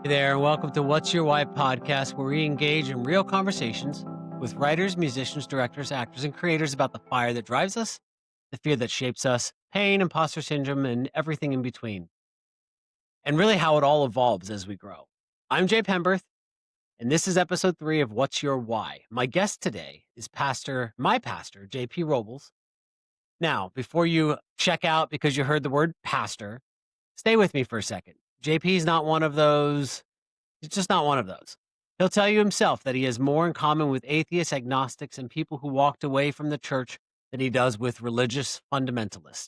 Hey there, and welcome to What's Your Why podcast, where we engage in real conversations with writers, musicians, directors, actors, and creators about the fire that drives us, the fear that shapes us, pain, imposter syndrome, and everything in between, and really how it all evolves as we grow. I'm Jay Pemberth, and this is episode 3 of What's Your Why. My guest today is my pastor, JP Robles. Now, before you check out because you heard the word pastor, stay with me for a second. JP's not one of those. He's just not one of those. He'll tell you himself that he has more in common with atheists, agnostics, and people who walked away from the church than he does with religious fundamentalists.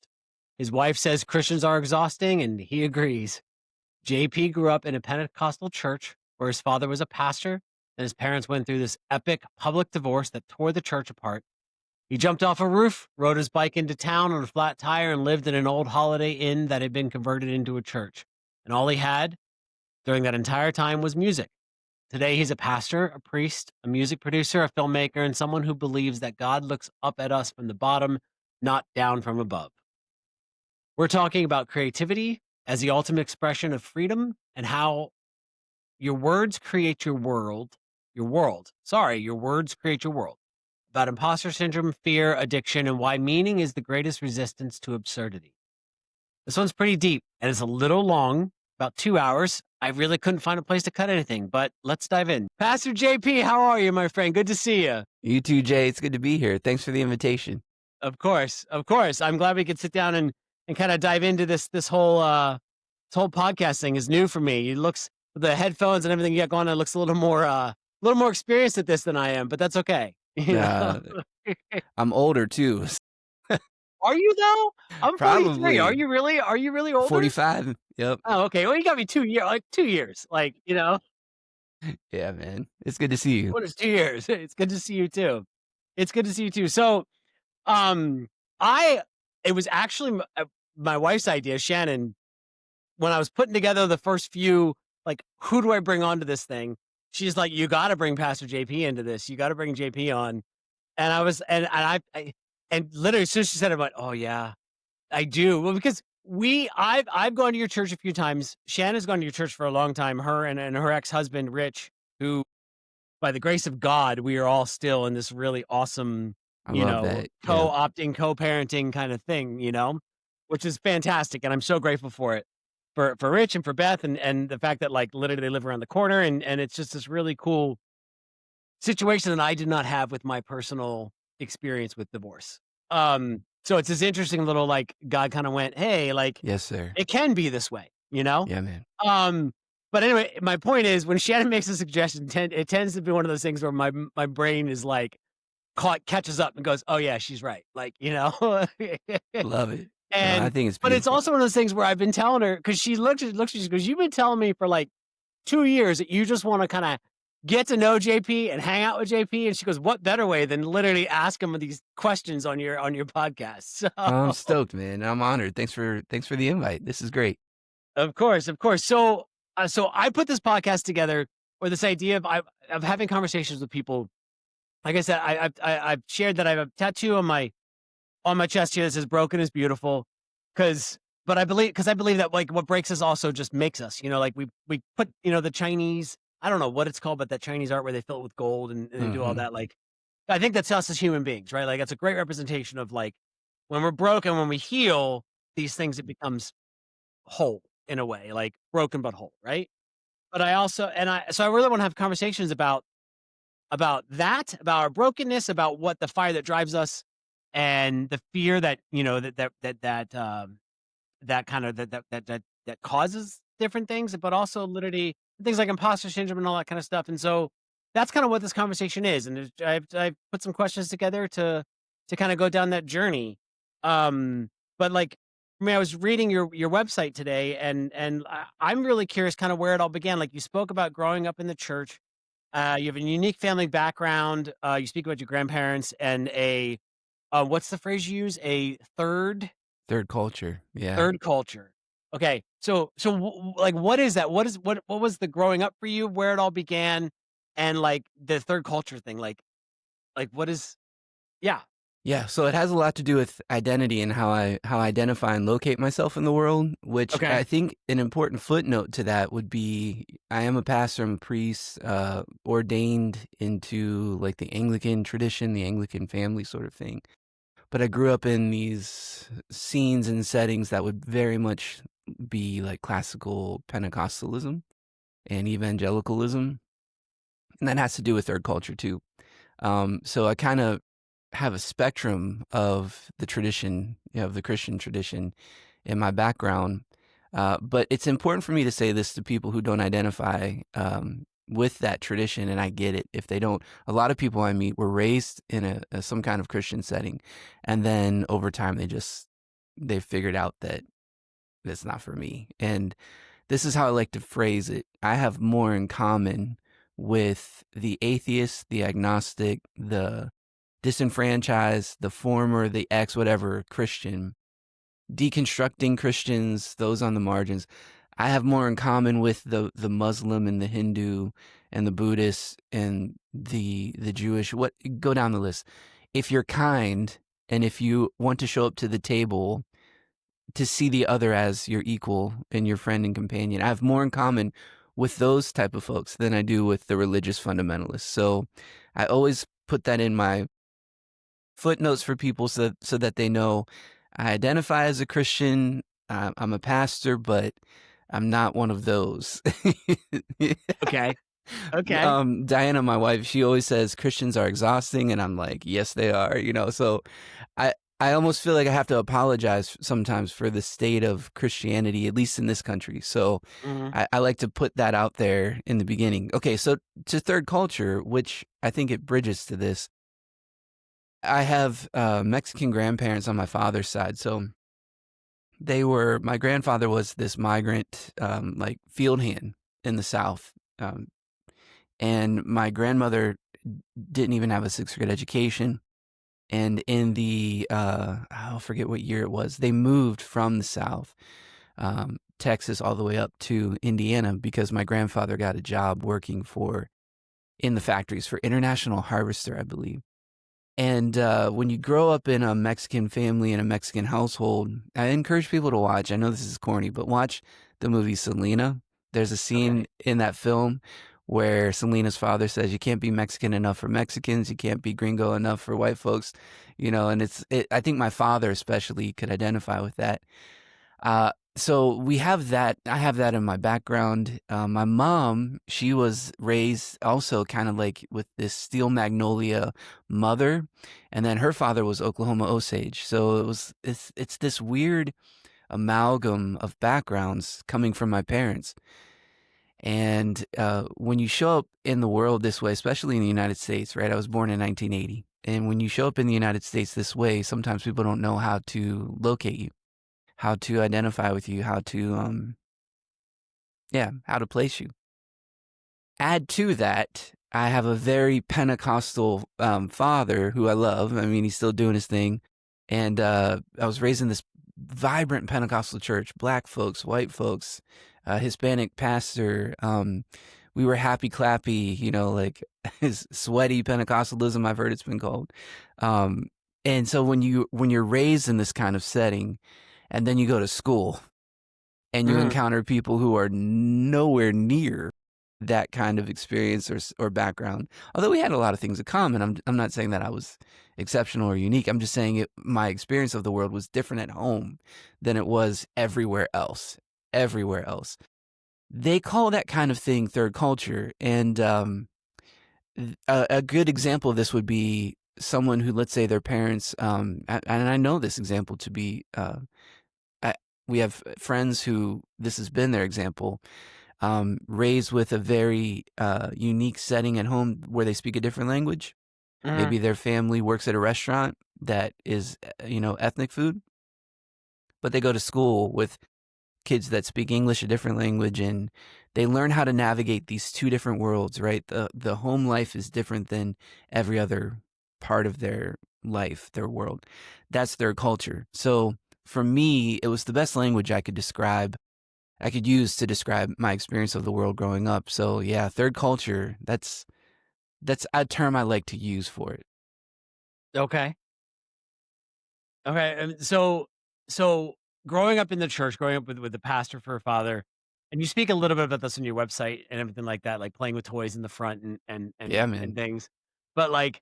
His wife says Christians are exhausting, and he agrees. JP grew up in a Pentecostal church where his father was a pastor, and his parents went through this epic public divorce that tore the church apart. He jumped off a roof, rode his bike into town on a flat tire, and lived in an old Holiday Inn that had been converted into a church. And all he had during that entire time was music. Today, he's a pastor, a priest, a music producer, a filmmaker, and someone who believes that God looks up at us from the bottom, not down from above. We're talking about creativity as the ultimate expression of freedom and how your words create your world. Your words create your world. About imposter syndrome, fear, addiction, and why meaning is the greatest resistance to absurdity. This one's pretty deep, and it's a little long, about 2 hours. I really couldn't find a place to cut anything, but let's dive in. Pastor JP, how are you, my friend? Good to see you. You too, Jay. It's good to be here. Thanks for the invitation. Of course. I'm glad we could sit down and kind of dive into this whole podcast thing is new for me. It looks, the headphones and everything you got going on, it looks a little more experienced at this than I am, but that's okay. I'm older too. Are you though? I'm 43. Probably. Are you really older? 45. Yep. Oh, okay. Well, you got me 2 years. Yeah, man. It's good to see you. What is 2 years? It's good to see you too. So, it was actually my wife's idea, Shannon, when I was putting together the first few, like, who do I bring onto this thing? She's like, you got to bring Pastor JP into this. You got to bring JP on. And I was, and literally as soon as she said it, I went, oh yeah, I do. Well, because I've gone to your church a few times. Shannon's gone to your church for a long time. Her and her ex-husband, Rich, who, by the grace of God, we are all still in this really awesome, co-opting, co-parenting kind of thing, which is fantastic. And I'm so grateful for it, for Rich and for Beth and the fact that, like, literally they live around the corner and it's just this really cool situation that I did not have with my personal experience with divorce. So it's this interesting little, like, God kind of went, hey, like, yes, sir. It can be this way, Yeah, man. But anyway, my point is when Shannon makes a suggestion, it tends to be one of those things where my brain is like, catches up and goes, oh yeah, she's right. Like, Love it. And I think it's beautiful. But it's also one of those things where I've been telling her, because she looks, she goes, you've been telling me for like 2 years that you just want to kind of get to know JP and hang out with JP. And she goes, what better way than literally ask him these questions on your podcast? So, I'm stoked, man. I'm honored. Thanks for the invite. This is great. Of course. So I put this podcast together with this idea of having conversations with people. Like I said, I've shared that I have a tattoo on my chest here that says "Broken is beautiful," but I believe that, like, what breaks us also just makes us. Like we put the Chinese, I don't know what it's called, but that Chinese art where they fill it with gold and they do all that. Like, I think that's us as human beings, right? Like, that's a great representation of, like, when we're broken, when we heal these things, it becomes whole in a way, like broken but whole, right? But I also, so I really want to have conversations about that, about our brokenness, about what the fire that drives us, and the fear that that causes different things, but also literally things like imposter syndrome and all that kind of stuff. And so that's kind of what this conversation is. And I've put some questions together to kind of go down that journey. But, like, I mean, I was reading your website today, and I'm really curious kind of where it all began. Like, you spoke about growing up in the church. You have a unique family background. You speak about your grandparents and what's the phrase you use? A third culture. Yeah. Third culture. Okay. So like, what is that? What was the growing up for you? Where it all began, and, like, the third culture thing? Like what is? Yeah. Yeah, so it has a lot to do with identity and how I identify and locate myself in the world, which Okay. I think an important footnote to that would be I am a pastor, I'm a priest, ordained into like the Anglican tradition, the Anglican family sort of thing. But I grew up in these scenes and settings that would very much be like classical Pentecostalism and evangelicalism. And that has to do with third culture too. So I kind of have a spectrum of the tradition, of the Christian tradition in my background. But it's important for me to say this to people who don't identify with that tradition, and I get it. If they don't, a lot of people I meet were raised in some kind of Christian setting, and then over time they figured out that it's not for me. And this is how I like to phrase it. I have more in common with the atheist, the agnostic, the disenfranchised, the former, the ex, whatever Christian, deconstructing Christians, those on the margins. I have more in common with the Muslim and the Hindu and the Buddhist and the Jewish. What go down the list. If you're kind and if you want to show up to the table to see the other as your equal and your friend and companion, I have more in common with those type of folks than I do with the religious fundamentalists. So I always put that in my footnotes for people so that they know I identify as a Christian. I'm a pastor, but I'm not one of those. Okay. Okay. Diana, my wife, she always says Christians are exhausting, and I'm like, yes, they are. So I I almost feel like I have to apologize sometimes for the state of Christianity, at least in this country. So Mhm. I like to put that out there in the beginning. Okay, so to third culture, which I think it bridges to this. I have Mexican grandparents on my father's side. So my grandfather was this migrant, like field hand in the South. Um, and my grandmother didn't even have a sixth grade education. And in I'll forget what year it was, they moved from the South, Texas, all the way up to Indiana because my grandfather got a job working in the factories for International Harvester, I believe. And when you grow up in a Mexican family in a Mexican household, I encourage people to watch. I know this is corny, but watch the movie Selena. There's a scene Okay. in that film where Selena's father says, "You can't be Mexican enough for Mexicans. You can't be gringo enough for white folks." And I think my father especially could identify with that. So we have that. I have that in my background. My mom, she was raised also kind of like with this Steel Magnolia mother, and then her father was Oklahoma Osage. So it's this weird amalgam of backgrounds coming from my parents. And when you show up in the world this way, especially in the United States, right? I was born in 1980, and when you show up in the United States this way, sometimes people don't know how to locate you, how to identify with you, how to place you. Add to that, I have a very Pentecostal father who I love. I mean, he's still doing his thing. And I was raised in this vibrant Pentecostal church, black folks, white folks, Hispanic pastor. We were happy clappy, like his sweaty Pentecostalism, I've heard it's been called. And so when you're raised in this kind of setting, and then you go to school and you Mhm. encounter people who are nowhere near that kind of experience or background. Although we had a lot of things in common, I'm not saying that I was exceptional or unique. I'm just saying my experience of the world was different at home than it was everywhere else. Everywhere else, they call that kind of thing third culture, and a good example of this would be someone who, let's say, their parents, and I know this example to be. I, we have friends who this has been their example, raised with a very unique setting at home where they speak a different language. Mhm. Maybe their family works at a restaurant that is, ethnic food, but they go to school with kids that speak English, a different language, and they learn how to navigate these two different worlds, right? The home life is different than every other part of their life, their world. That's their culture. So for me, it was the best language I could use to describe my experience of the world growing up. So yeah, third culture, that's a term I like to use for it. Okay. Okay, so growing up in the church, growing up with the pastor for a father, and you speak a little bit about this on your website and everything like that, like playing with toys in the front Yeah, and man. things. But like,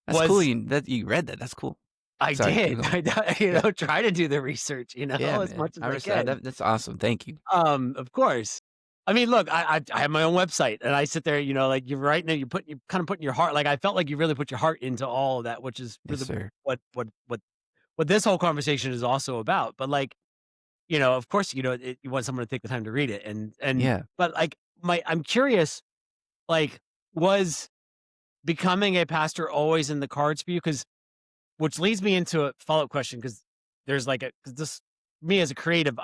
That's cool was you read that. That's cool. I Sorry, keep did going. you Yeah. know try to do the research, Yeah, as man. much as I can. That's awesome. Thank you. Of course. I mean, look, I have my own website, and I sit there, like you're writing it, you kind of putting your heart. Like I felt like you really put your heart into all of that, which is Yes, really sir. what this whole conversation is also about. But like, of course, you want someone to take the time to read it, Yeah. but like I'm curious, like, was becoming a pastor always in the cards for you? Because which leads me into a follow up question, because there's like a 'cause this me as a creative,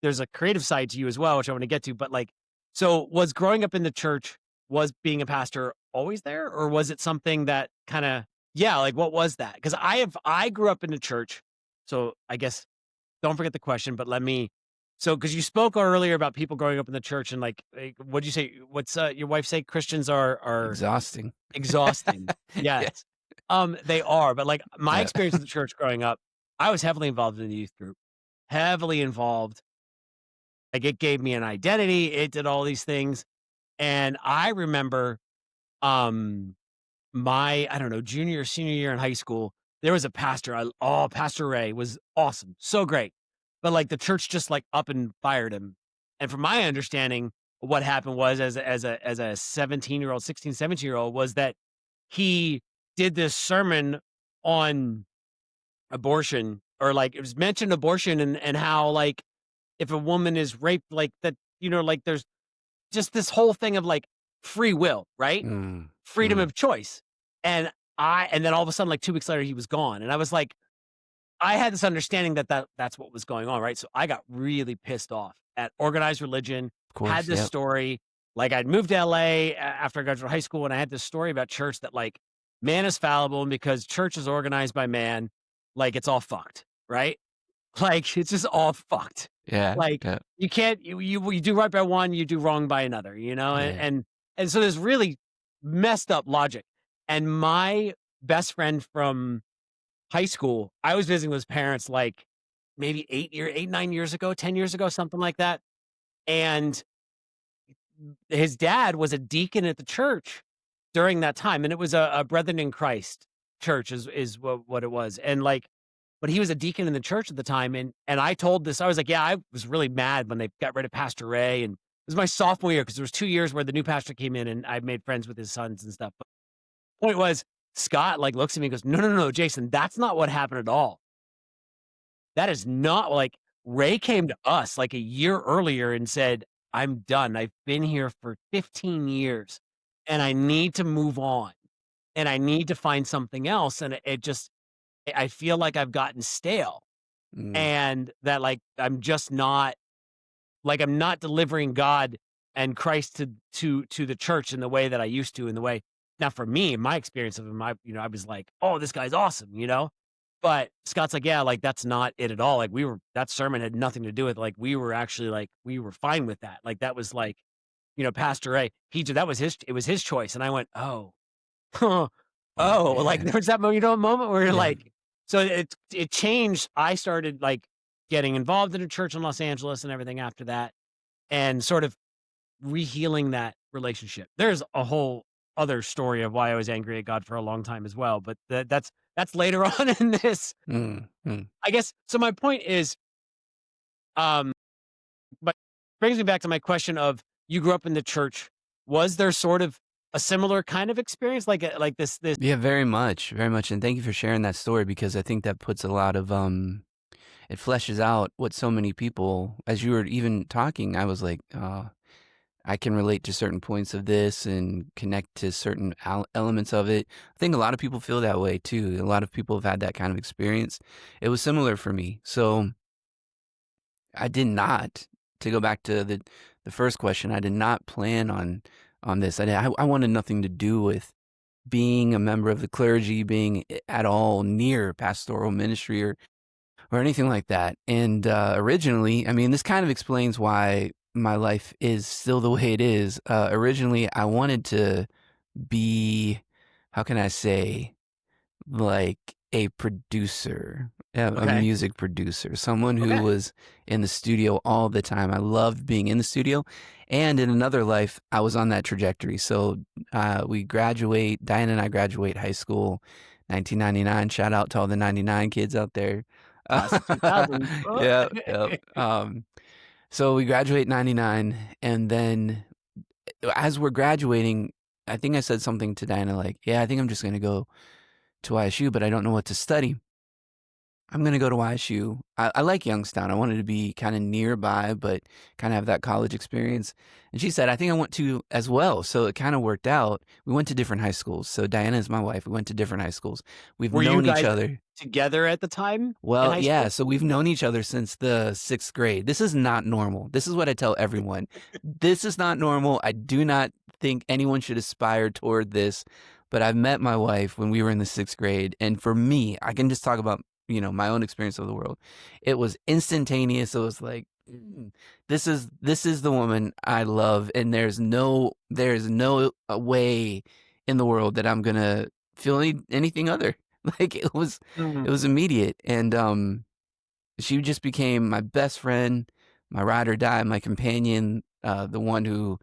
there's a creative side to you as well, which I want to get to. But like, so was growing up in the church, was being a pastor always there, or was it something that kind of, yeah, like what was that? Because I grew up in the church, so I guess don't forget the question, but let me. So, because you spoke earlier about people growing up in the church and like what'd you say? What's your wife say? Christians are Exhausting. exhausting. Yeah. Yes. They are, but, like, my Yeah. experience with the church growing up, I was heavily involved in the youth group, heavily involved. Like, it gave me an identity, it did all these things, and I remember, um, my, I don't know, junior or senior year in high school, there was a pastor, Pastor Ray was awesome, so great, but, like, the church just, like, up and fired him, and from my understanding, what happened was as a 17-year-old, 16, 17-year-old was that he did this sermon on abortion, or like it was mentioned abortion, and how like if a woman is raped, like that, like there's just this whole thing of like free will, right? Mm, Freedom mm, of choice. And then all of a sudden, like 2 weeks later, he was gone. And I was like, I had this understanding that's what was going on, right? So I got really pissed off at organized religion, of had course. this Yep. story. Like I'd moved to LA after I graduated high school, and I had this story about church that like man is fallible, and because church is organized by man, like it's all fucked, right? Like it's just all fucked. Yeah. Like Yeah. you can't you do right by one, you do wrong by another, and Yeah. and so there's really messed up logic. And my best friend from high school, I was visiting with his parents, like, maybe 9 years ago, 10 years ago, something like that, and his dad was a deacon at the church during that time, and it was a Brethren in Christ church is what it was, and, like, but he was a deacon in the church at the time, and I told this, I was like, "Yeah, I was really mad when they got rid of Pastor Ray," and it was my sophomore year because there was 2 years where the new pastor came in, and I made friends with his sons and stuff. But point was, Scott, like, looks at me and goes, "No, no, no, Jason, that's not what happened at all. That is not like Ray came to us like a year earlier and said, 'I'm done. I've been here for 15 years and I need to move on and I need to find something else.' And it just, I feel like I've gotten stale Mm, and that like I'm just not like I'm not delivering God and Christ to the church in the way that I used to, in the way now for me, my experience of him, I was like, "Oh, this guy's awesome." But Scott's like, "Yeah, like that's not it at all. Like that sermon had nothing to do with like we were actually like we were fine with that. Like that was like, Pastor A, that was it was his choice." And I went, "Oh, oh," like yeah. there was that moment where you're Yeah. like, so it changed. I started like getting involved in a church in Los Angeles and everything after that, and sort of rehealing that relationship. There's a whole other story of why I was angry at God for a long time as well, but that's later on in this. Mm, mm. I guess so my point is, um, but brings me back to my question of you grew up in the church. Was there sort of a similar kind of experience like this. Yeah, very much, very much, and thank you for sharing that story because I think that puts a lot of, it fleshes out what so many people as you were even talking, I was like, "Oh, I can relate to certain points of this and connect to certain elements of it." I think a lot of people feel that way too. A lot of people have had that kind of experience. It was similar for me. So I did not, to go back to the first question, I did not plan on this. I wanted nothing to do with being a member of the clergy, being at all near pastoral ministry or anything like that. And originally, I mean, this kind of explains why my life is still the way it is. Originally, I wanted to be, how can I say, like a producer. Yeah, a Okay. music producer, someone who Okay. was in the studio all the time. I loved being in the studio. And in another life, I was on that trajectory. So we graduate, Diane and I graduate high school, 1999. Shout out to all the 99 kids out there. Class of 2000. Yeah, yep. So we graduate 99. And then as we're graduating, I think I said something to Diana like, yeah, I think I'm just going to go to ISU, but I don't know what to study. I'm gonna go to YSU. I like Youngstown. I wanted to be kind of nearby, but kind of have that college experience. And she said, I think I want to as well. So it kind of worked out. We went to different high schools. So Diana is my wife. We went to different high schools. We've Were you known each guys other. together at the time in Well, high yeah. school? So we've known each other since the 6th grade. This is not normal. This is what I tell everyone. This is not normal. I do not think anyone should aspire toward this. But I met my wife when we were in the 6th grade. And for me, I can just talk about, my own experience of the world. It was instantaneous. It was like, this is the woman I love. And there's no way in the world that I'm gonna feel anything other. Like it was Mhm. immediate. And she just became my best friend, my ride or die, my companion, the one who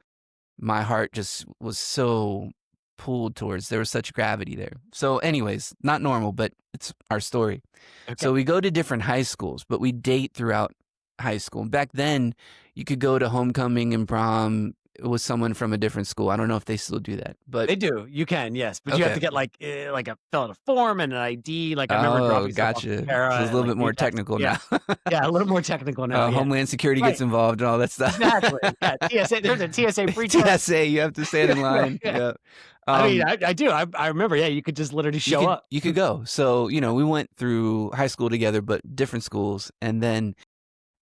my heart just was so pulled towards. There was such gravity there. So, anyways, not normal, but it's our story. Okay. So we go to different high schools, but we date throughout high school. Back then, you could go to homecoming and prom with someone from a different school. I don't know if they still do that, but They do. You can, yes, but you have okay. to get, like a fill out a form and an ID. Like, I remember Oh, dropping stuff off gotcha. at So Para it's a and, little like, bit more VHS. technical Yeah. now. Yeah, a little more technical now, yeah. Homeland Security Right. gets involved and all that stuff. Exactly. Yeah, TSA, there's a TSA pre-check. TSA, you have to stand in Right, line. yeah. Yeah. I mean, Um, I do. I remember, yeah, you could just literally you show could up. you could go. So, we went through high school together, but different schools, and then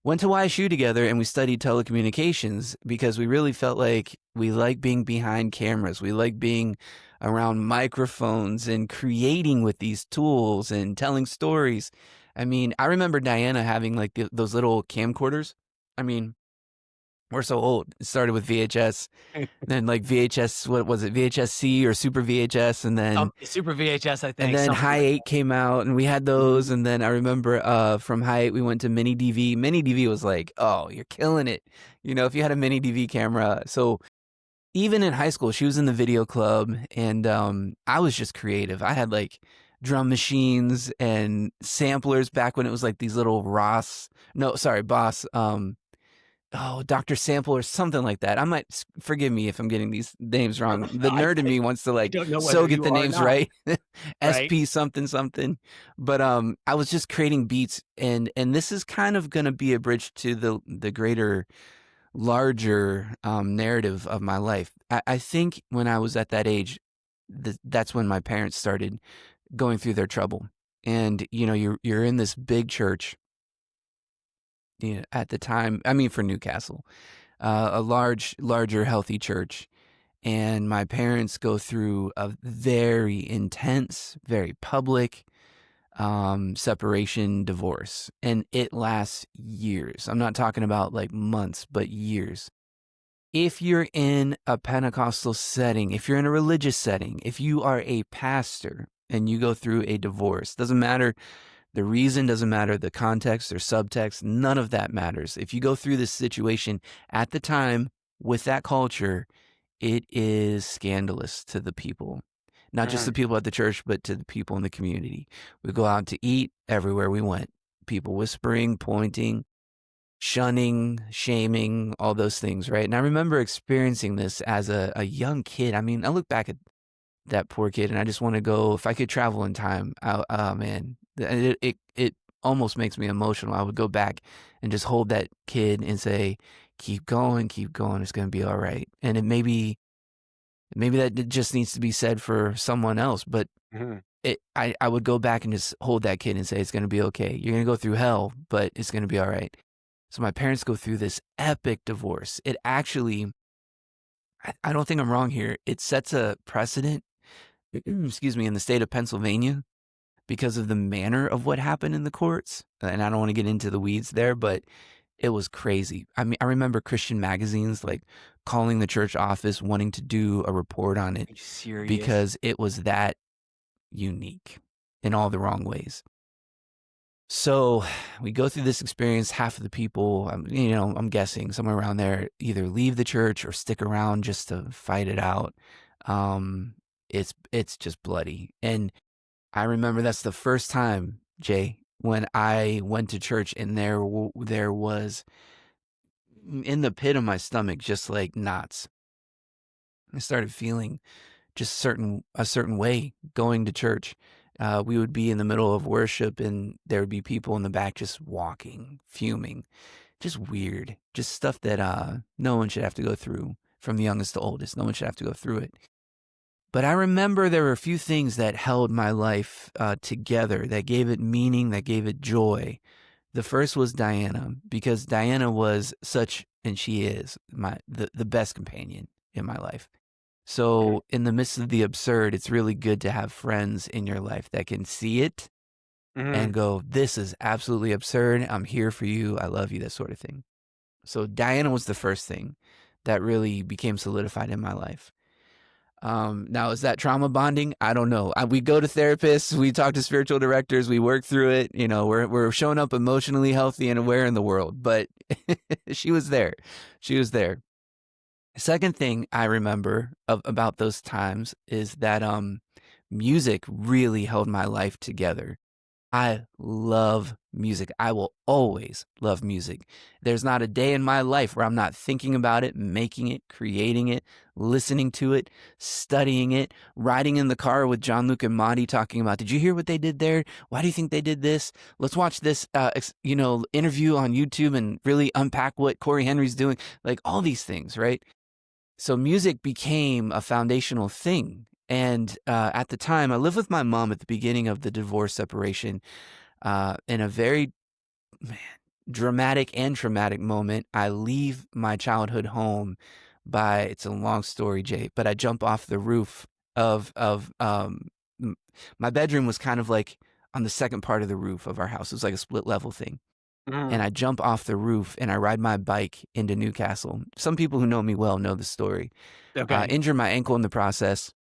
went to YSU together, and we studied telecommunications because we really felt like we like being behind cameras. We like being around microphones and creating with these tools and telling stories. I mean, I remember Diana having like those little camcorders. I mean, we're so old. It started with VHS, then like VHS, what was it? VHS-C or Super VHS, Super VHS, I and think, then something High like 8 came out, and we had that. those, Mhm. and then I remember, from High 8, we went to Mini DV. Mini DV was like, "Oh, you're killing it," if you had a Mini DV camera. So, even in high school, she was in the video club, and, I was just creative. I had, like, drum machines and samplers back when it was, like, these little Boss, Dr. Sample or something like that. I might forgive me if I'm getting these names wrong. The I nerd in I me wants to I like don't know so whether get you the are or names not, right. right? SP something something. But I was just creating beats, and this is kind of gonna be a bridge to the greater, larger narrative of my life. I think when I was at that age, that's when my parents started going through their trouble. And you're in this big church, at the time, I mean, for Newcastle, a larger, healthy church. And my parents go through a very intense, very public separation, divorce. And it lasts years. I'm not talking about like months, but years. If you're in a Pentecostal setting, if you're in a religious setting, if you are a pastor and you go through a divorce, doesn't matter the reason, doesn't matter the context or subtext, none of that matters. If you go through this situation at the time with that culture, it is scandalous to the people. Not just the Mhm. people at the church, but to the people in the community. We go out to eat everywhere we went. People whispering, pointing, shunning, shaming, all those things, right? And I remember experiencing this as a young kid. I mean, I look back at that poor kid, and I just want to go. If I could travel in time, oh man, it almost makes me emotional. I would go back and just hold that kid and say, keep going, keep going. It's going to be all right." And maybe that just needs to be said for someone else, but Mhm. I would go back and just hold that kid and say, "It's going to be okay. You're going to go through hell, but it's going to be all right." So my parents go through this epic divorce. It actually, I don't think I'm wrong here. It sets a precedent, excuse me, in the state of Pennsylvania because of the manner of what happened in the courts. And I don't want to get into the weeds there, but it was crazy. I mean, I remember Christian magazines like calling the church office wanting to do a report on it Are you serious? because it was that unique in all the wrong ways. So we go through this experience. Half of the people, I'm guessing somewhere around there, either leave the church or stick around just to fight it out. Um, it's just bloody. And I remember that's the first time, Jay, when I went to church, and there was in the pit of my stomach, just like knots. I started feeling just a certain way going to church. We would be in the middle of worship, and there would be people in the back just walking, fuming, just weird, just stuff that no one should have to go through. From the youngest to oldest, no one should have to go through it. But I remember there were a few things that held my life together, that gave it meaning, that gave it joy. The first was Diana, because Diana was such, and she is the best companion in my life. Okay. So in the midst of the absurd, it's really good to have friends in your life that can see it and Mhm. go, this is absolutely absurd. I'm here for you. I love you, that sort of thing. So Diana was the first thing that really became solidified in my life. Now, is that trauma bonding? I don't know. We go to therapists, we talk to spiritual directors, we work through it. We're showing up emotionally healthy and aware in the world. But she was there. She was there. Second thing I remember about those times is that music really held my life together. I love music. I will always love music. There's not a day in my life where I'm not thinking about it, making it, creating it, listening to it, studying it, riding in the car with John Luke and Monty talking about, did you hear what they did there? Why do you think they did this? Let's watch this, interview on YouTube and really unpack what Corey Henry's doing. Like all these things, right? So music became a foundational thing. And at the time, I lived with my mom at the beginning of the divorce separation. In a very man, dramatic and traumatic moment, I leave my childhood home by, it's a long story, Jay, but I jump off the roof of my bedroom was kind of like on the second part of the roof of our house. It was like a split level thing. And Mhm. I jump off the roof and I ride my bike into Newcastle. Some people who know me well know the story. Okay. Injure my ankle in the process,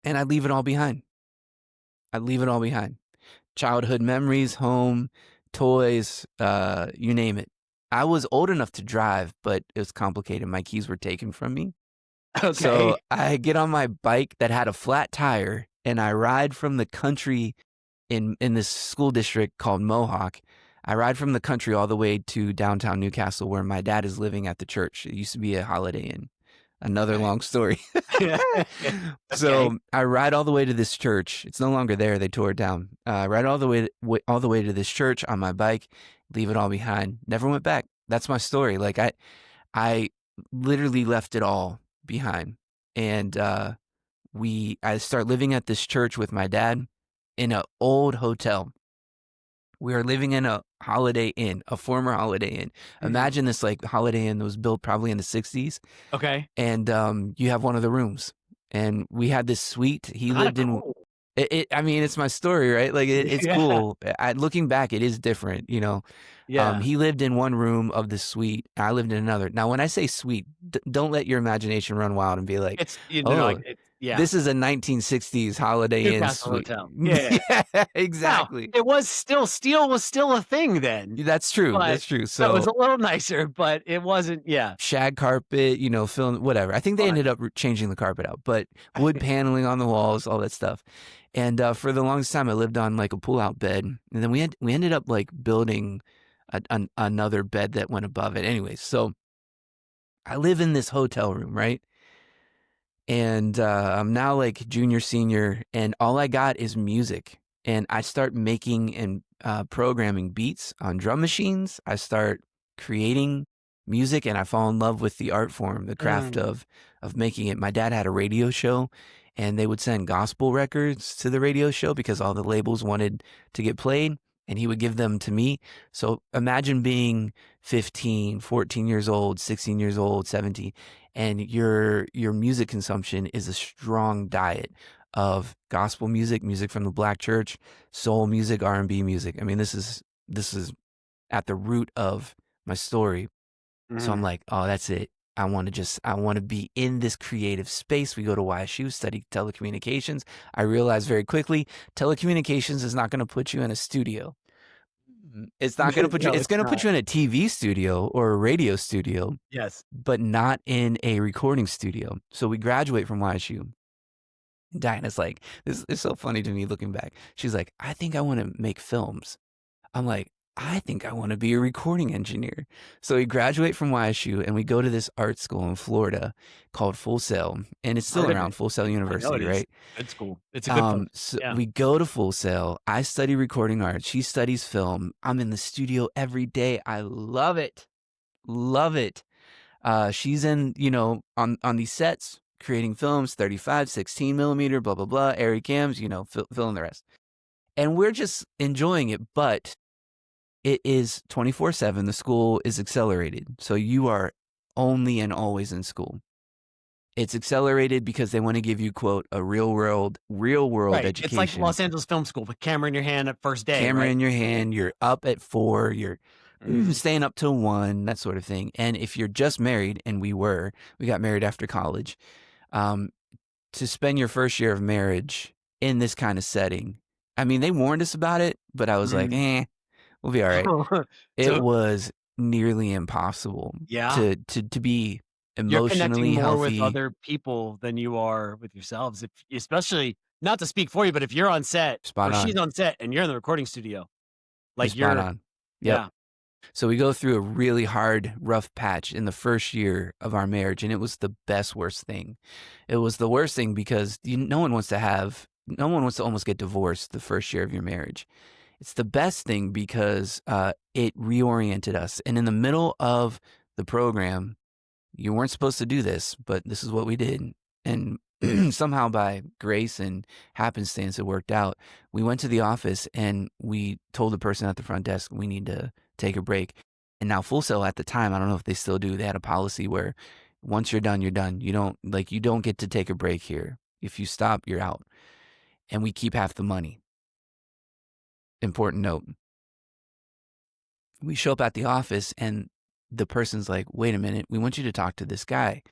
and I leave it all behind. I leave it all behind. Childhood memories, home, toys, you name it. I was old enough to drive, but it was complicated. My keys were taken from me. So Okay. I get on my bike that had a flat tire and I ride from the country in this school district called Mohawk. I ride from the country all the way to downtown Newcastle where my dad is living at the church. It used to be a Holiday Inn. Another Okay. long story. Yeah. Okay. So I ride all the way to this church. It's no longer there. They tore it down. I ride all the way to this church on my bike, leave it all behind. Never went back. That's my story. Like I literally left it all behind. And I start living at this church with my dad in an old hotel. We are living in a Holiday Inn, a former Holiday Inn. Mhm. Imagine this, like Holiday Inn that was built probably in the 60s. Okay. And you have one of the rooms. And we had this suite. He Kinda lived in cool. I mean, it's my story, right? Like it's Yeah. cool. Looking back, it is different. Yeah. He lived in one room of the suite. I lived in another. Now, when I say suite, don't let your imagination run wild and be like, It's "Oh, it's yeah. this is a 1960s Holiday Inn Newcastle suite." Hotel. Yeah. Yeah, Now, exactly. it was still steel was still a thing then, That's true. but That's true. so it was So a little nicer, but it wasn't yeah. shag carpet, film, whatever. I think they Fine. ended up changing the carpet out, but wood paneling on the walls, all that stuff. And for the longest time, I lived on like a pull-out bed, and then we ended up like building another bed that went above it. Anyways, so I live in this hotel room, right? And I'm now like junior, senior, and all I got is music. And I start making and programming beats on drum machines. I start creating music, and I fall in love with the art form, the craft Mm. of making it. My dad had a radio show, and they would send gospel records to the radio show because all the labels wanted to get played, and he would give them to me. So imagine being 15, 14 years old, 16 years old, 17, and your music consumption is a strong diet of gospel music, music from the black church, soul music, R&B music. I mean, this is at the root of my story. So I'm Mhm. like, oh, that's it. I want to be in this creative space. We go to YSU, study telecommunications. I realized very quickly, telecommunications is not going to put you in a studio. It's not gonna put you No, it's it's gonna not. put you in a TV studio or a radio studio, Yes. but not in a recording studio. So we graduate from YSU. Diana's like, this is so funny to me looking back. She's like, I think I want to make films. I'm like, I think I want to be a recording engineer. So we graduate from YSU and we go to this art school in Florida called Full Sail, and it's still Heard of around it. Full Sail I know it University, is. right? Good school. It's a good place. So Yeah. we go to Full Sail. I study recording art. She studies film. I'm in the studio every day. I love it. Love it. She's in, on these sets, creating films, 35, 16 millimeter, blah, blah, blah, airy cams, fill in the rest. And we're just enjoying it, but it is 24/7. The school is accelerated. So you are only and always in school. It's accelerated because they want to give you, quote, a real world Right. It's like education. Los Angeles Film School, but camera in your hand at first day, Camera right? in your hand, you're up at 4, you're Mhm. staying up till 1, that sort of thing. And if you're just married, and we got married after college, um, to spend your first year of marriage in this kind of setting. I mean, they warned us about it, but I was like, Mhm. we'll be all right. It So was nearly impossible yeah, to be you're connecting emotionally more with healthy. other people than you are with yourselves. If especially not to speak for you, but if you're on set Spot or she's on. on set and you're in the recording studio, You're like spot you're on. Yep. yeah. So we go through a really hard, rough patch in the first year of our marriage, and it was the best, worst thing. It was the worst thing because no one wants to almost get divorced the first year of your marriage. It's the best thing because it reoriented us. And in the middle of the program, you weren't supposed to do this, but this is what we did. And somehow by grace and happenstance, it worked out. We went to the office and we told the person at the front desk, we need to take a break. And now Full Sail at the time, I don't know if they still do, they had a policy where once you're done, you're done. You don't get to take a break here. If you stop, you're out. And we keep half the money. Important note. We show up at the office and the person's like, wait a minute, we want you to talk to this guy.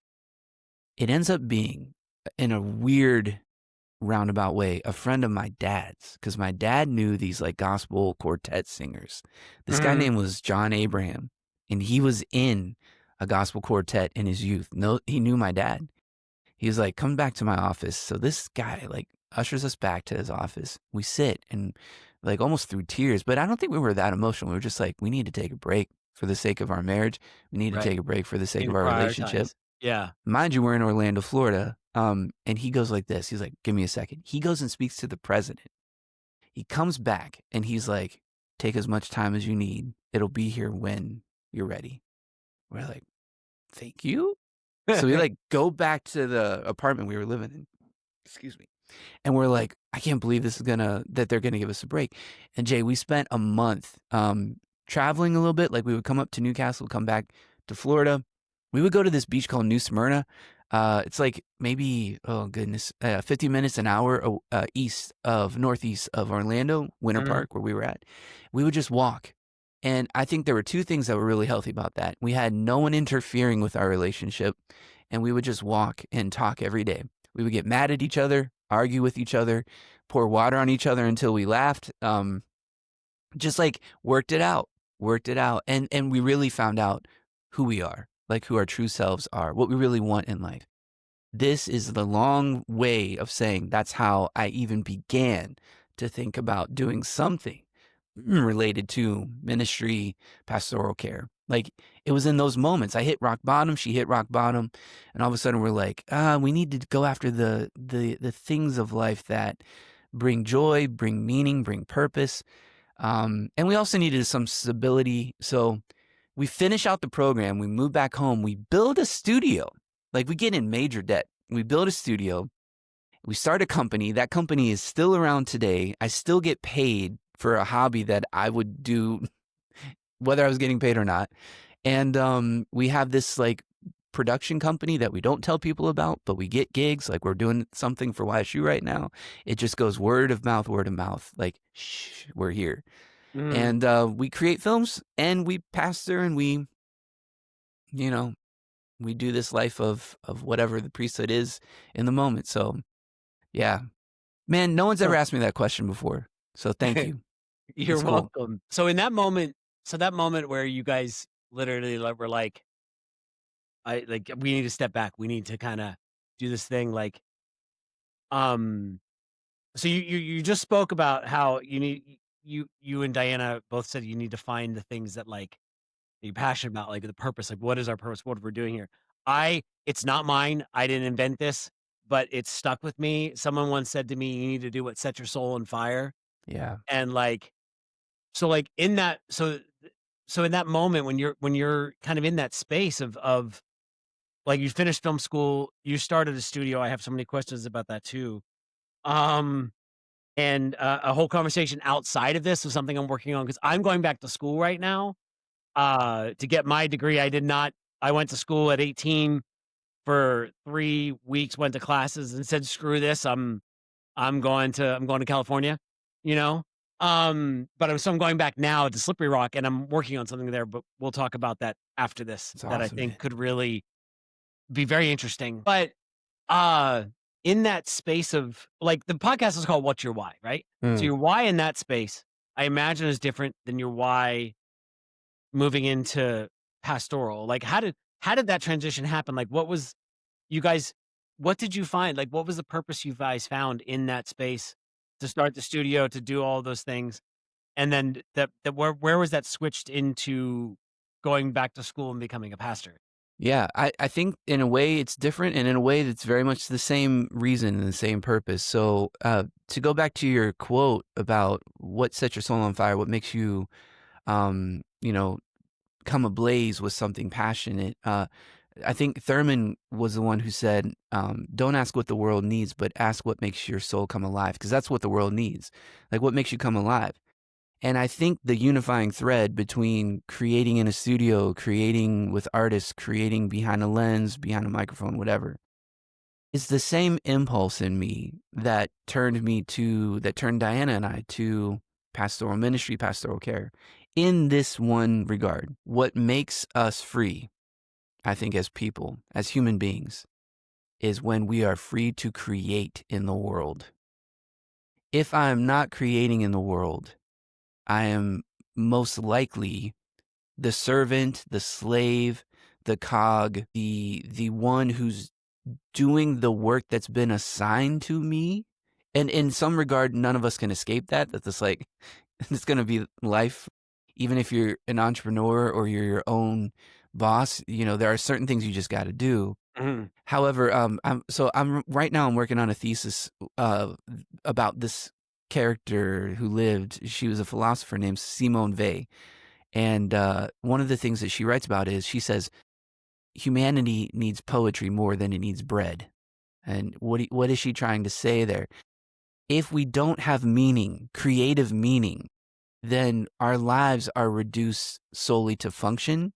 It ends up being, in a weird roundabout way, a friend of my dad's, because my dad knew these like gospel quartet singers. This guy Mhm. name was John Abraham, and he was in a gospel quartet in his youth. No, he knew my dad. He was like, come back to my office. So this guy like ushers us back to his office. We sit and like almost through tears, but I don't think we were that emotional. We were just like, we need to take a break for the sake of our marriage. We need to Right. take a break for the sake Need of to our relationship. prioritize. Yeah. Mind you, we're in Orlando, Florida. And he goes like this. He's like, give me a second. He goes and speaks to the president. He comes back and he's like, take as much time as you need. It'll be here when you're ready. We're like, thank you. So we like go back to the apartment we were living in. Excuse me. And we're like, I can't believe that they're gonna give us a break. And Jay, we spent a month traveling a little bit. Like we would come up to Newcastle, come back to Florida. We would go to this beach called New Smyrna. It's like maybe, oh goodness, 50 minutes an hour northeast of Orlando, Winter Mhm. Park, where we were at. We would just walk. And I think there were two things that were really healthy about that. We had no one interfering with our relationship, and we would just walk and talk every day. We would get mad at each other, argue with each other, pour water on each other until we laughed. Just like worked it out. And we really found out who we are, like who our true selves are, what we really want in life. This is the long way of saying that's how I even began to think about doing something related to ministry, pastoral care. Like it was in those moments I hit rock bottom, she hit rock bottom, and all of a sudden we're like, we need to go after the things of life that bring joy, bring meaning, bring purpose. And we also needed some stability. So we finish out the program, we move back home, we build a studio. Like we get in major debt. We build a studio, we start a company. That company is still around today. I still get paid for a hobby that I would do whether I was getting paid or not. And we have this like production company that we don't tell people about, but we get gigs. Like we're doing something for YSU right now. It just goes word of mouth, word of mouth. Like, shh, we're here. Mhm. And we create films and we pastor and you know, we do this life of whatever the priesthood is in the moment. So yeah, man, no one's ever So asked me that question before. So thank you. You're It's cool. welcome. So in that moment, that moment where you guys literally were like, I like we need to step back. We need to kind of do this thing. Like, um, so you just spoke about how you and Diana both said you need to find the things that like you're passionate about, like the purpose. Like, what is our purpose? What we're doing here? It's not mine. I didn't invent this, but it's stuck with me. Someone once said to me, "You need to do what sets your soul on fire." Yeah. And like, so like in that, so in that moment when you're kind of in that space of like you finished film school, you started a studio. I have so many questions about that too. Um, and a whole conversation outside of this is something I'm working on because I'm going back to school right now to get my degree. I went to school at 18 for 3 weeks, went to classes and said, "Screw this. I'm going to California," you know? So I'm going back now to Slippery Rock and I'm working on something there, but we'll talk about that after this It's that I awesome, think man. could really be very interesting. But uh in that space of like the podcast is called What's Your Why, right? So Mm. your why in that space, I imagine is different than your why moving into pastoral. Like how did that transition happen? Like you guys what did you find? Like what was the purpose you guys found in that space to start the studio, to do all those things? And then that where was that switched into going back to school and becoming a pastor? Yeah, I think in a way it's different, and in a way that's very much the same reason and the same purpose. So, to go back to your quote about what sets your soul on fire, what makes you, you know, come ablaze with something passionate. I think Thurman was the one who said, "Don't ask what the world needs, but ask what makes your soul come alive, because that's what the world needs. Like what makes you come alive." And I think the unifying thread between creating in a studio, creating with artists, creating behind a lens, behind a microphone, whatever, is the same impulse in me that turned Diana and I to pastoral ministry, pastoral care in this one regard. What makes us free, I think, as people, as human beings, is when we are free to create in the world. If I am not creating in the world, I am most likely the servant, the slave, the cog, the one who's doing the work that's been assigned to me. And in some regard, none of us can escape that. That's just like it's gonna be life. Even if you're an entrepreneur or you're your own boss, there are certain things you just gotta do. Mhm. However, I'm right now I'm working on a thesis about this character who lived. She was a philosopher named Simone Weil. And one of the things that she writes about is she says humanity needs poetry more than it needs bread. And what is she trying to say there? If we don't have meaning, creative meaning, then our lives are reduced solely to function.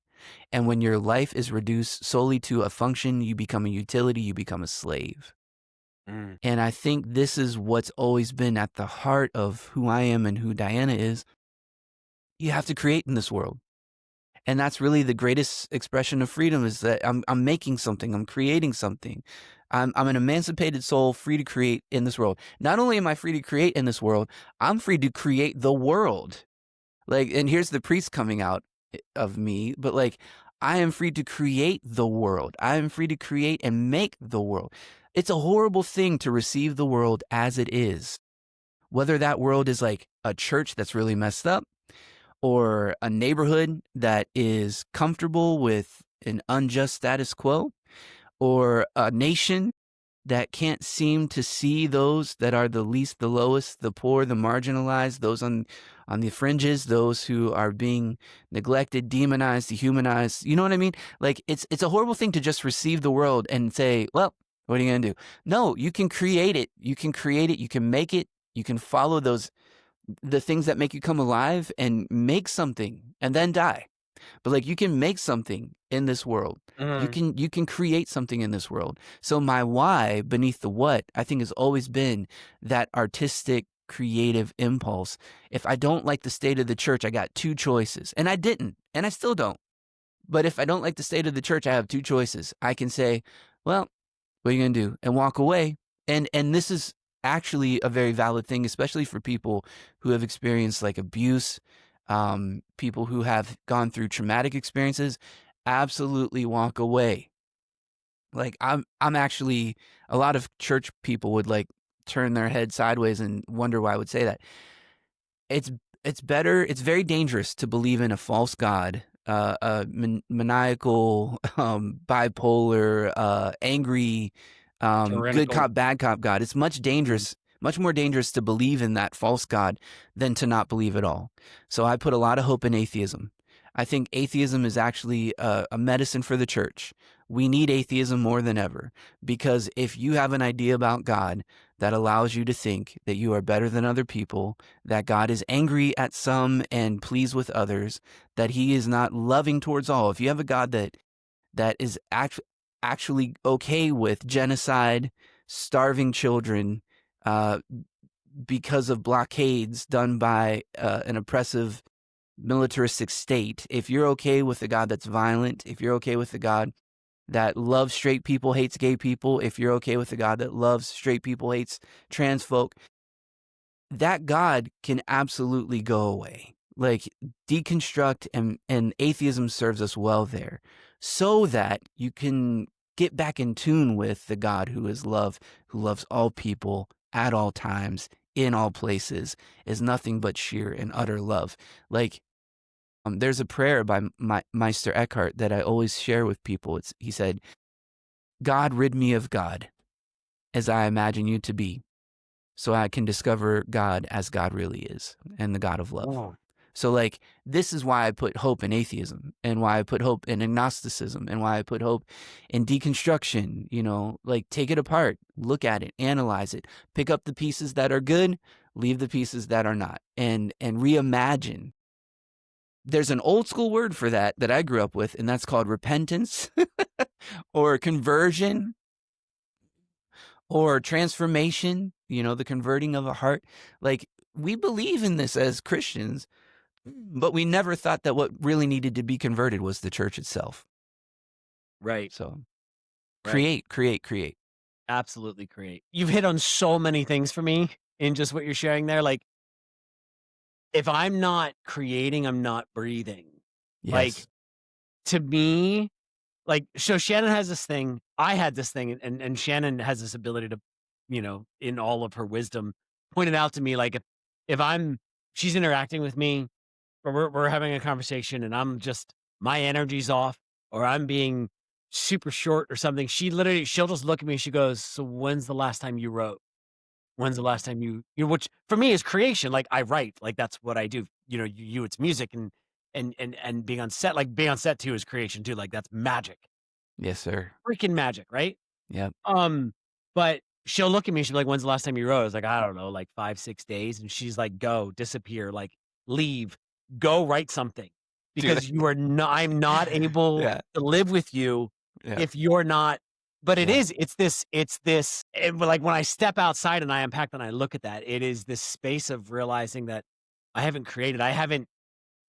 And when your life is reduced solely to a function, you become a utility, you become a slave. Mm. And I think this is what's always been at the heart of who I am and who Diana is. You have to create in this world. And that's really the greatest expression of freedom is that I'm making something, I'm creating something. I'm an emancipated soul free to create in this world. Not only am I free to create in this world, I'm free to create the world. Like, and here's the priest coming out of me, but like, I am free to create the world. I am free to create and make the world. It's a horrible thing to receive the world as it is. Whether that world is like a church that's really messed up, or a neighborhood that is comfortable with an unjust status quo, or a nation that can't seem to see those that are the least, the lowest, the poor, the marginalized, those on the fringes, those who are being neglected, demonized, dehumanized. You know what I mean? Like it's a horrible thing to just receive the world and say, well, what are you gonna do? No, you can create it. You can create it. You can make it. You can follow the things that make you come alive and make something and then die. But like you can make something in this world. Mhm. You can create something in this world. So my why beneath the what, I think, has always been that artistic creative impulse. If I don't like the state of the church, I got two choices. And I didn't, and I still don't. But if I don't like the state of the church, I have two choices. I can say, well, what are you going to do? And walk away. And this is actually a very valid thing, especially for people who have experienced like abuse, people who have gone through traumatic experiences. Absolutely walk away. Like I'm actually, a lot of church people would like turn their head sideways and wonder why I would say that. It's it's better. It's very dangerous to believe in a false god, a maniacal, bipolar, angry, good Tyrannical. cop, bad cop god. It's Mhm. much more dangerous to believe in that false god than to not believe at all. So I put a lot of hope in atheism. I think atheism is actually a medicine for the church. We need atheism more than ever, because if you have an idea about God that allows you to think that you are better than other people, that God is angry at some and pleased with others, that he is not loving towards all. If you have a God that is actually okay with genocide, starving children, uh, because of blockades done by an oppressive militaristic state, if you're okay with a God that's violent, if you're okay with a God that loves straight people, hates gay people, if you're okay with a God that loves straight people, hates trans folk, that God can absolutely go away. Like, deconstruct, and atheism serves us well there, so that you can get back in tune with the God who is love, who loves all people at all times, in all places, is nothing but sheer and utter love. Like, there's a prayer by Meister Eckhart that I always share with people. He said, God, rid me of God as I imagine you to be, so I can discover God as God really is, and the God of love. Oh, So, like, this is why I put hope in atheism, and why I put hope in agnosticism, and why I put hope in deconstruction. Like, take it apart, look at it, analyze it, pick up the pieces that are good, leave the pieces that are not, and reimagine. There's an old school word for that I grew up with, and that's called repentance or conversion or transformation, the converting of a heart. Like, we believe in this as Christians, but we never thought that what really needed to be converted was the church itself. right, So right. create, create, create. Absolutely create. You've hit on so many things for me in just what you're sharing there. Like, if I'm not creating, I'm not breathing. Like, Yes. to me, like, so Shannon has this thing. I had this thing, and Shannon has this ability to, in all of her wisdom, point it out to me. Like, if she's interacting with me, or we're having a conversation, and my energy's off, or I'm being super short or something. She'll just look at me. She goes, "So when's the last time you wrote? When's the last time which for me is creation. Like, I write, like that's what I do. It's music, and being on set, like being on set too is creation too. Like, that's magic, Yes, sir. freaking magic, right? Yep. But she'll look at me, she'll be like, "When's the last time you wrote?" I was like, "I don't know, like 5, 6 days." And she's like, "Go, disappear, like leave, go write something. Dude. Because I'm not able Yeah. to live with you Yeah. if you're not." But Yeah. like when I step outside and I unpack and I look at that, it is this space of realizing that I haven't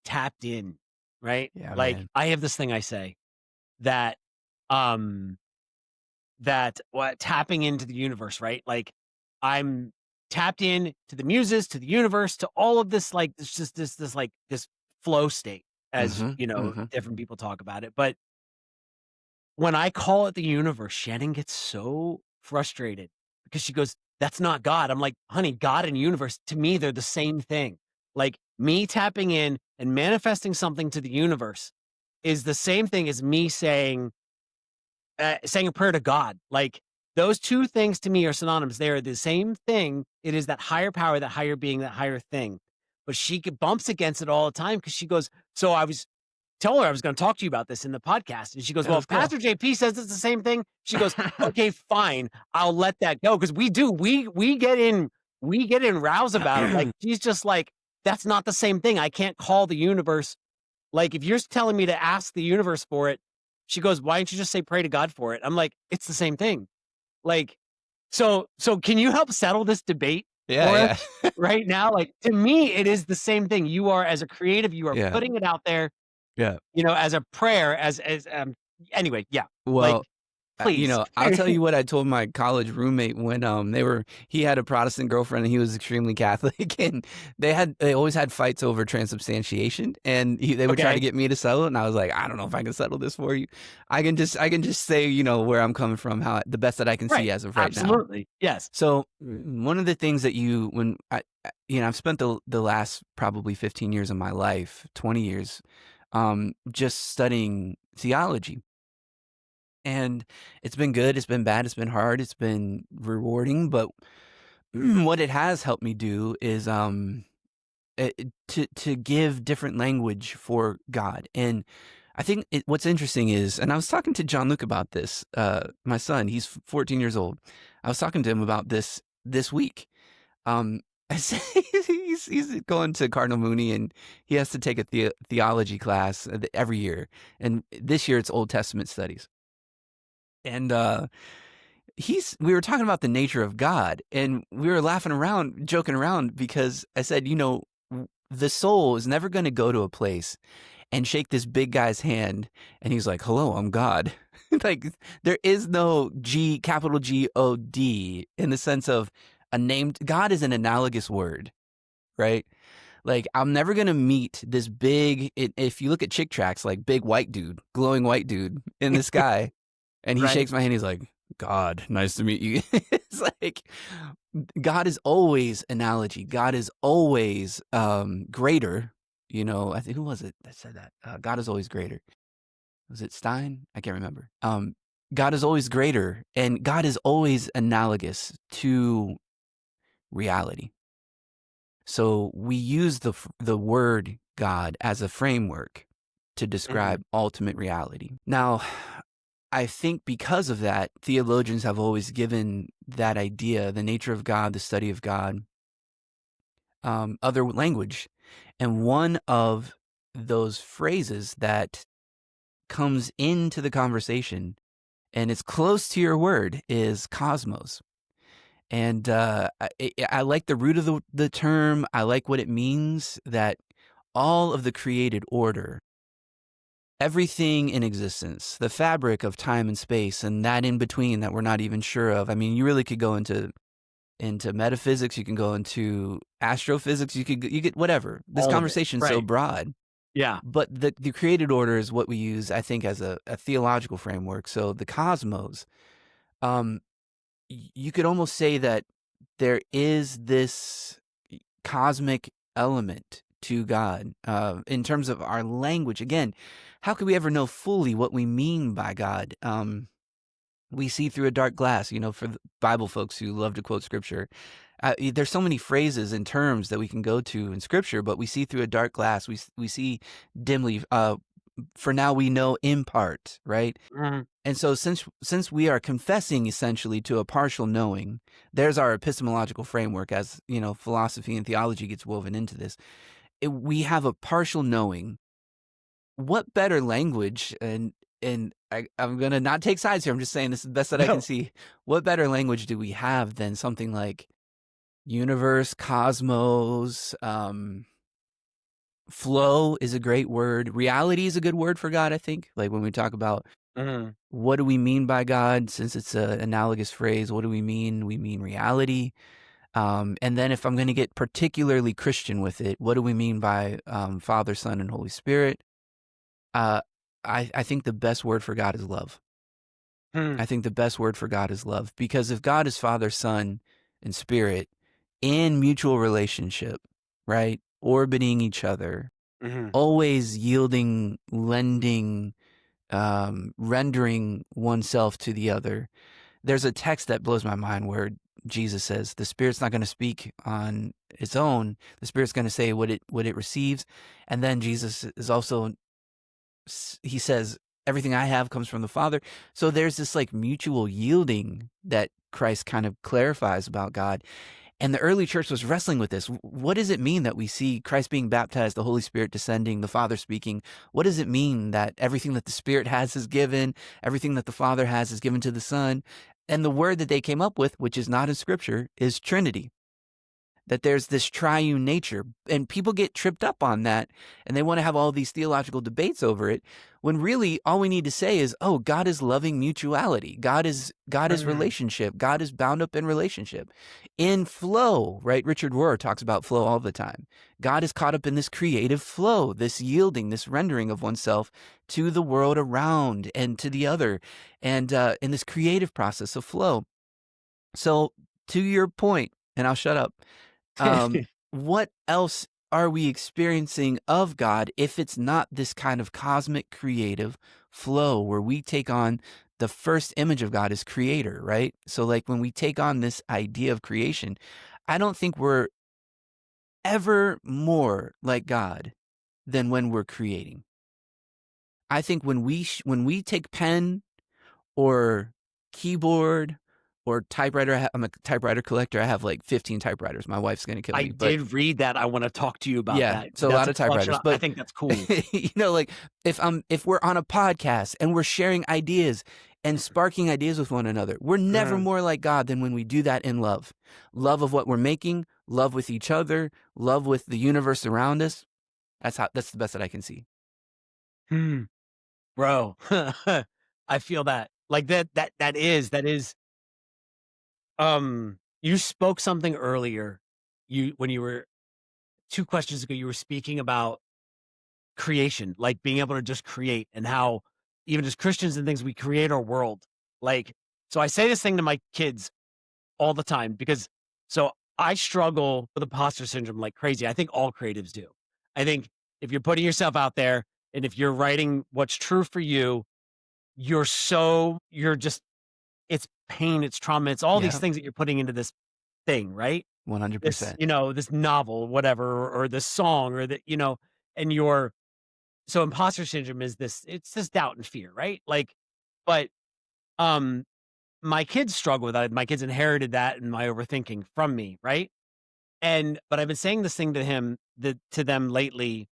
tapped in, right? Yeah, Like, man. I have this thing I say that, um that what tapping into the universe, right? Like, I'm tapped in to the muses, to the universe, to all of this, like, it's just this like this flow state, as Mm-hmm. Mm-hmm. different people talk about it. But when I call it the universe, Shannon gets so frustrated because she goes, "That's not God." I'm like, "Honey, God and universe, to me, they're the same thing." Like, me tapping in and manifesting something to the universe is the same thing as me saying a prayer to God. Like, those two things to me are synonymous. They are the same thing. It is that higher power, that higher being, that higher thing. But bumps against it all the time because she goes, "So I was tell her I was going to talk to you about this in the podcast." And she goes, Yeah, "Well, if let's go. Pastor JP says it's the same thing," she goes, "Okay, fine. I'll let that go." Because we get in rows about it. Like, she's just like, "That's not the same thing. I can't call the universe. Like, if you're telling me to ask the universe for it," she goes, "Why don't you just say pray to God for it?" I'm like, "It's the same thing." Like, so can you help settle this debate Yeah, for us yeah. right now? Like, to me, it is the same thing. You are, as a creative, you are Yeah. putting it out there, Yeah. as a prayer, anyway, yeah. Like, Well, Please. I'll tell you what I told my college roommate when he had a Protestant girlfriend and he was extremely Catholic, and they always had fights over transubstantiation, and they would try to Okay. get me to settle it, and I was like, I don't know if I can settle this for you. I can just say, where I'm coming from, how the best that I can Right. see as of right now. Absolutely. Yes. So one of the things that I've spent the last probably 15 years of my life, 20 years, just studying theology. And it's been good, it's been bad, it's been hard, it's been rewarding, but what it has helped me do is to give different language for God. And I think what's interesting is, and I was talking to John Luke about this, my son, he's 14 years old. I was talking to him about this week. Um, I said he's going to Cardinal Mooney, and he has to take a theology class every year. And this year it's Old Testament studies. And we were talking about the nature of God, and we were laughing around, joking around, because I said, the soul is never going to go to a place and shake this big guy's hand, and he's like, "Hello, I'm God." Like, there is no capital God in the sense of a named God is an analogous word, right? Like, I'm never gonna meet this big. If you look at Chick tracks, like big white dude, glowing white dude in the sky, and he Right. shakes my hand. He's like, "God, nice to meet you." It's like God is always analogy. God is always greater. I think, who was it that said that? God is always greater. Was it Stein? I can't remember. God is always greater, and God is always analogous to reality. So we use the word God as a framework to describe ultimate reality. Now, I think because of that, theologians have always given that idea, the nature of God, the study of God, other language. And one of those phrases that comes into the conversation, and it's close to your word, is cosmos. And I like the root of the term. I like what it means, that all of the created order, everything in existence, the fabric of time and space, and that in between that we're not even sure of. I mean, you really could go into metaphysics. You can go into astrophysics. You get whatever. This All of it. conversation's so Right. broad. Yeah. But the created order is what we use, I think, as a theological framework. So the cosmos, um, you could almost say that there is this cosmic element to God, in terms of our language. Again, how could we ever know fully what we mean by God? We see through a dark glass, for the Bible folks who love to quote scripture. There's so many phrases and terms that we can go to in scripture, but we see through a dark glass. We see dimly. For now, we know in part, right? Mhm. And so since we are confessing essentially to a partial knowing, there's our epistemological framework, as philosophy and theology gets woven into this. We have a partial knowing. What better language, and I'm gonna not take sides here, I'm just saying this is the best that I can No. see. What better language do we have than something like universe, cosmos, flow is a great word. Reality is a good word for God, I think. Like, when we talk about Mhm. what do we mean by God, since it's an analogous phrase, what do we mean? We mean reality. And then if I'm going to get particularly Christian with it, what do we mean by Father, Son, and Holy Spirit? Uh, I think the best word for God is love. Hmm. I think the best word for God is love, because if God is Father, Son, and Spirit in mutual relationship, right, orbiting each other, Mhm. always yielding, lending, rendering oneself to the other. There's a text that blows my mind where Jesus says the Spirit's not going to speak on its own. The Spirit's going to say what it receives. And then Jesus is also, he says, everything I have comes from the Father. So there's this like mutual yielding that Christ kind of clarifies about God. And the early church was wrestling with this. What does it mean that we see Christ being baptized, the Holy Spirit descending, the Father speaking? What does it mean that everything that the Spirit has is given, everything that the Father has is given to the Son? And the word that they came up with, which is not in Scripture, is Trinity. That there's this triune nature. And people get tripped up on that, and they want to have all these theological debates over it. when really all we need to say is, oh, God is loving mutuality. God is Mm. relationship. God is bound up in relationship. In flow, right? Richard Rohr talks about flow all the time. God is caught up in this creative flow, this yielding, this rendering of oneself to the world around and to the other, and in this creative process of flow. So, to your point, and I'll shut up. What else are we experiencing of God if it's not this kind of cosmic creative flow where we take on the first image of God as creator, right? So, like when we take on this idea of creation, I don't think we're ever more like God than when we're creating. I think when we take pen or keyboard or typewriter. I'm a typewriter collector. I have like 15 typewriters. My wife's gonna kill I me, but did read that. I wanna talk to you about yeah, that. so a That's lot a of collection. typewriters. I But think that's cool. like if we're on a podcast and we're sharing ideas and sparking ideas with one another, we're never Mm. more like God than when we do that in love. Love of what we're making, love with each other, love with the universe around us. That's the best that I can see. Hmm. Bro, I feel that. Like, that is you spoke something earlier. When you were 2 questions ago, you were speaking about creation, like being able to just create and how even as Christians and things, we create our world. Like, so I say this thing to my kids all the time because so I struggle with imposter syndrome like crazy. I think all creatives do. I think if you're putting yourself out there and if you're writing what's true for you, you're just it's pain, it's trauma, it's all these Yeah, things that you're putting into this thing, right? This, 100%. this novel, whatever, or this song, or and so imposter syndrome is it's this doubt and fear, right? Like, but um, my kids struggle with that. My kids inherited that and my overthinking from me, right? But I've been saying this thing to them lately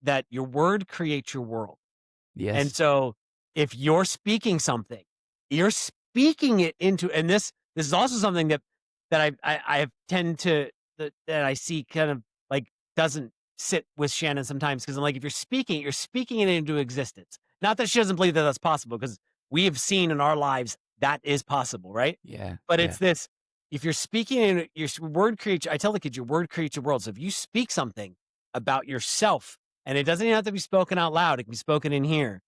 that your word creates your world. And Yes. so if you're speaking something, you're speaking it into and this is also something that I tend to that I see kind of like doesn't sit with Shannon sometimes because I'm like, if you're speaking it into existence. Not that she doesn't believe that that's possible because we have seen in our lives that is possible, right? Yeah, But yeah, it's this if you're speaking in word creates, I tell the kids, your word creates your world. So if you speak something about yourself, and it doesn't even have to be spoken out loud, it can be spoken in here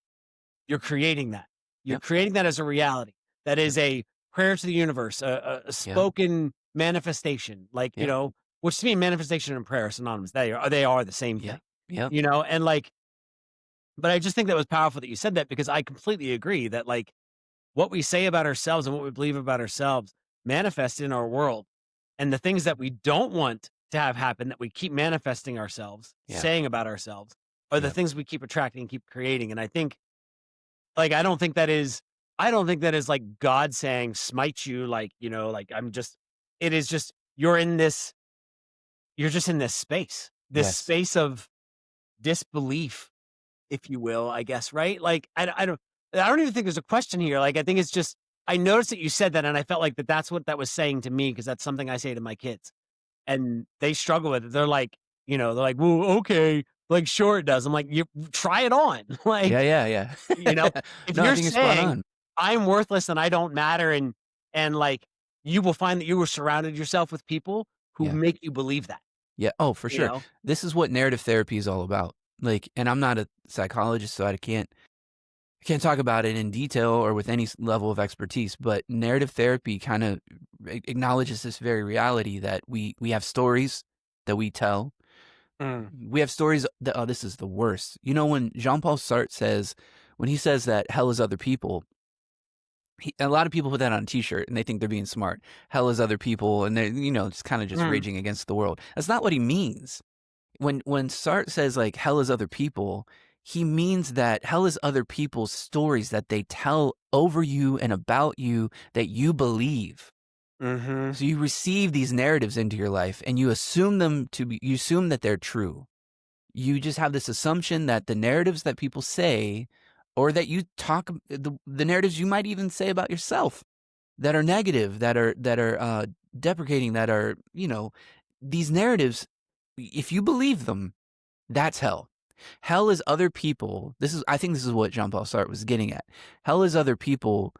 you're creating that. You're yep, creating that as a reality. That yep, is a prayer to the universe, a yep, spoken manifestation, like, yep, which to me, manifestation and prayer are synonymous. They are the same thing, yep, yep, and like, but I just think that was powerful that you said that because I completely agree that like what we say about ourselves and what we believe about ourselves manifest in our world. And the things that we don't want to have happen that we keep manifesting ourselves, yep, saying about ourselves, are the yep, things we keep attracting and keep creating. And I think like, I don't think that is like God saying, "Smite you," like, like, it is just you're just in this yes, space of disbelief, if you will, I guess, right? Like, I don't even think there's a question here, like, I think it's just I noticed that you said that, and I felt like that's what that was saying to me because that's something I say to my kids, and they struggle with it. They're like, "Well, okay." Like, "Sure, it does." I'm like, "You try it on." yeah, Like, yeah, you know, yeah. if No, I you're think you're spot saying on. I'm worthless and I don't matter and like you will find that you were surrounded yourself with people who Yeah, make you believe that, yeah. Oh, for you sure. know? This is what narrative therapy is all about. Like, and I'm not a psychologist, so I can't talk about it in detail or with any level of expertise. But narrative therapy kind of acknowledges this very reality that we have stories that we tell. Mm, We have stories that this is the worst. You know, when Jean Paul Sartre says when he says that hell is other people. A lot of people put that on a T-shirt and they think they're being smart. Hell is other people, and they're just kind of just mm, raging against the world. That's not what he means. When Sartre says like hell is other people, he means that hell is other people's stories that they tell over you and about you that you believe. mhm, So you receive these narratives into your life and you assume that they're true. You just have this assumption that the narratives that people say or that you talk the narratives you might even say about yourself that are negative, that are deprecating, that are, these narratives, if you believe them, that's hell. Hell is other people. I think this is what Jean Paul Sartre was getting at. Hell is other people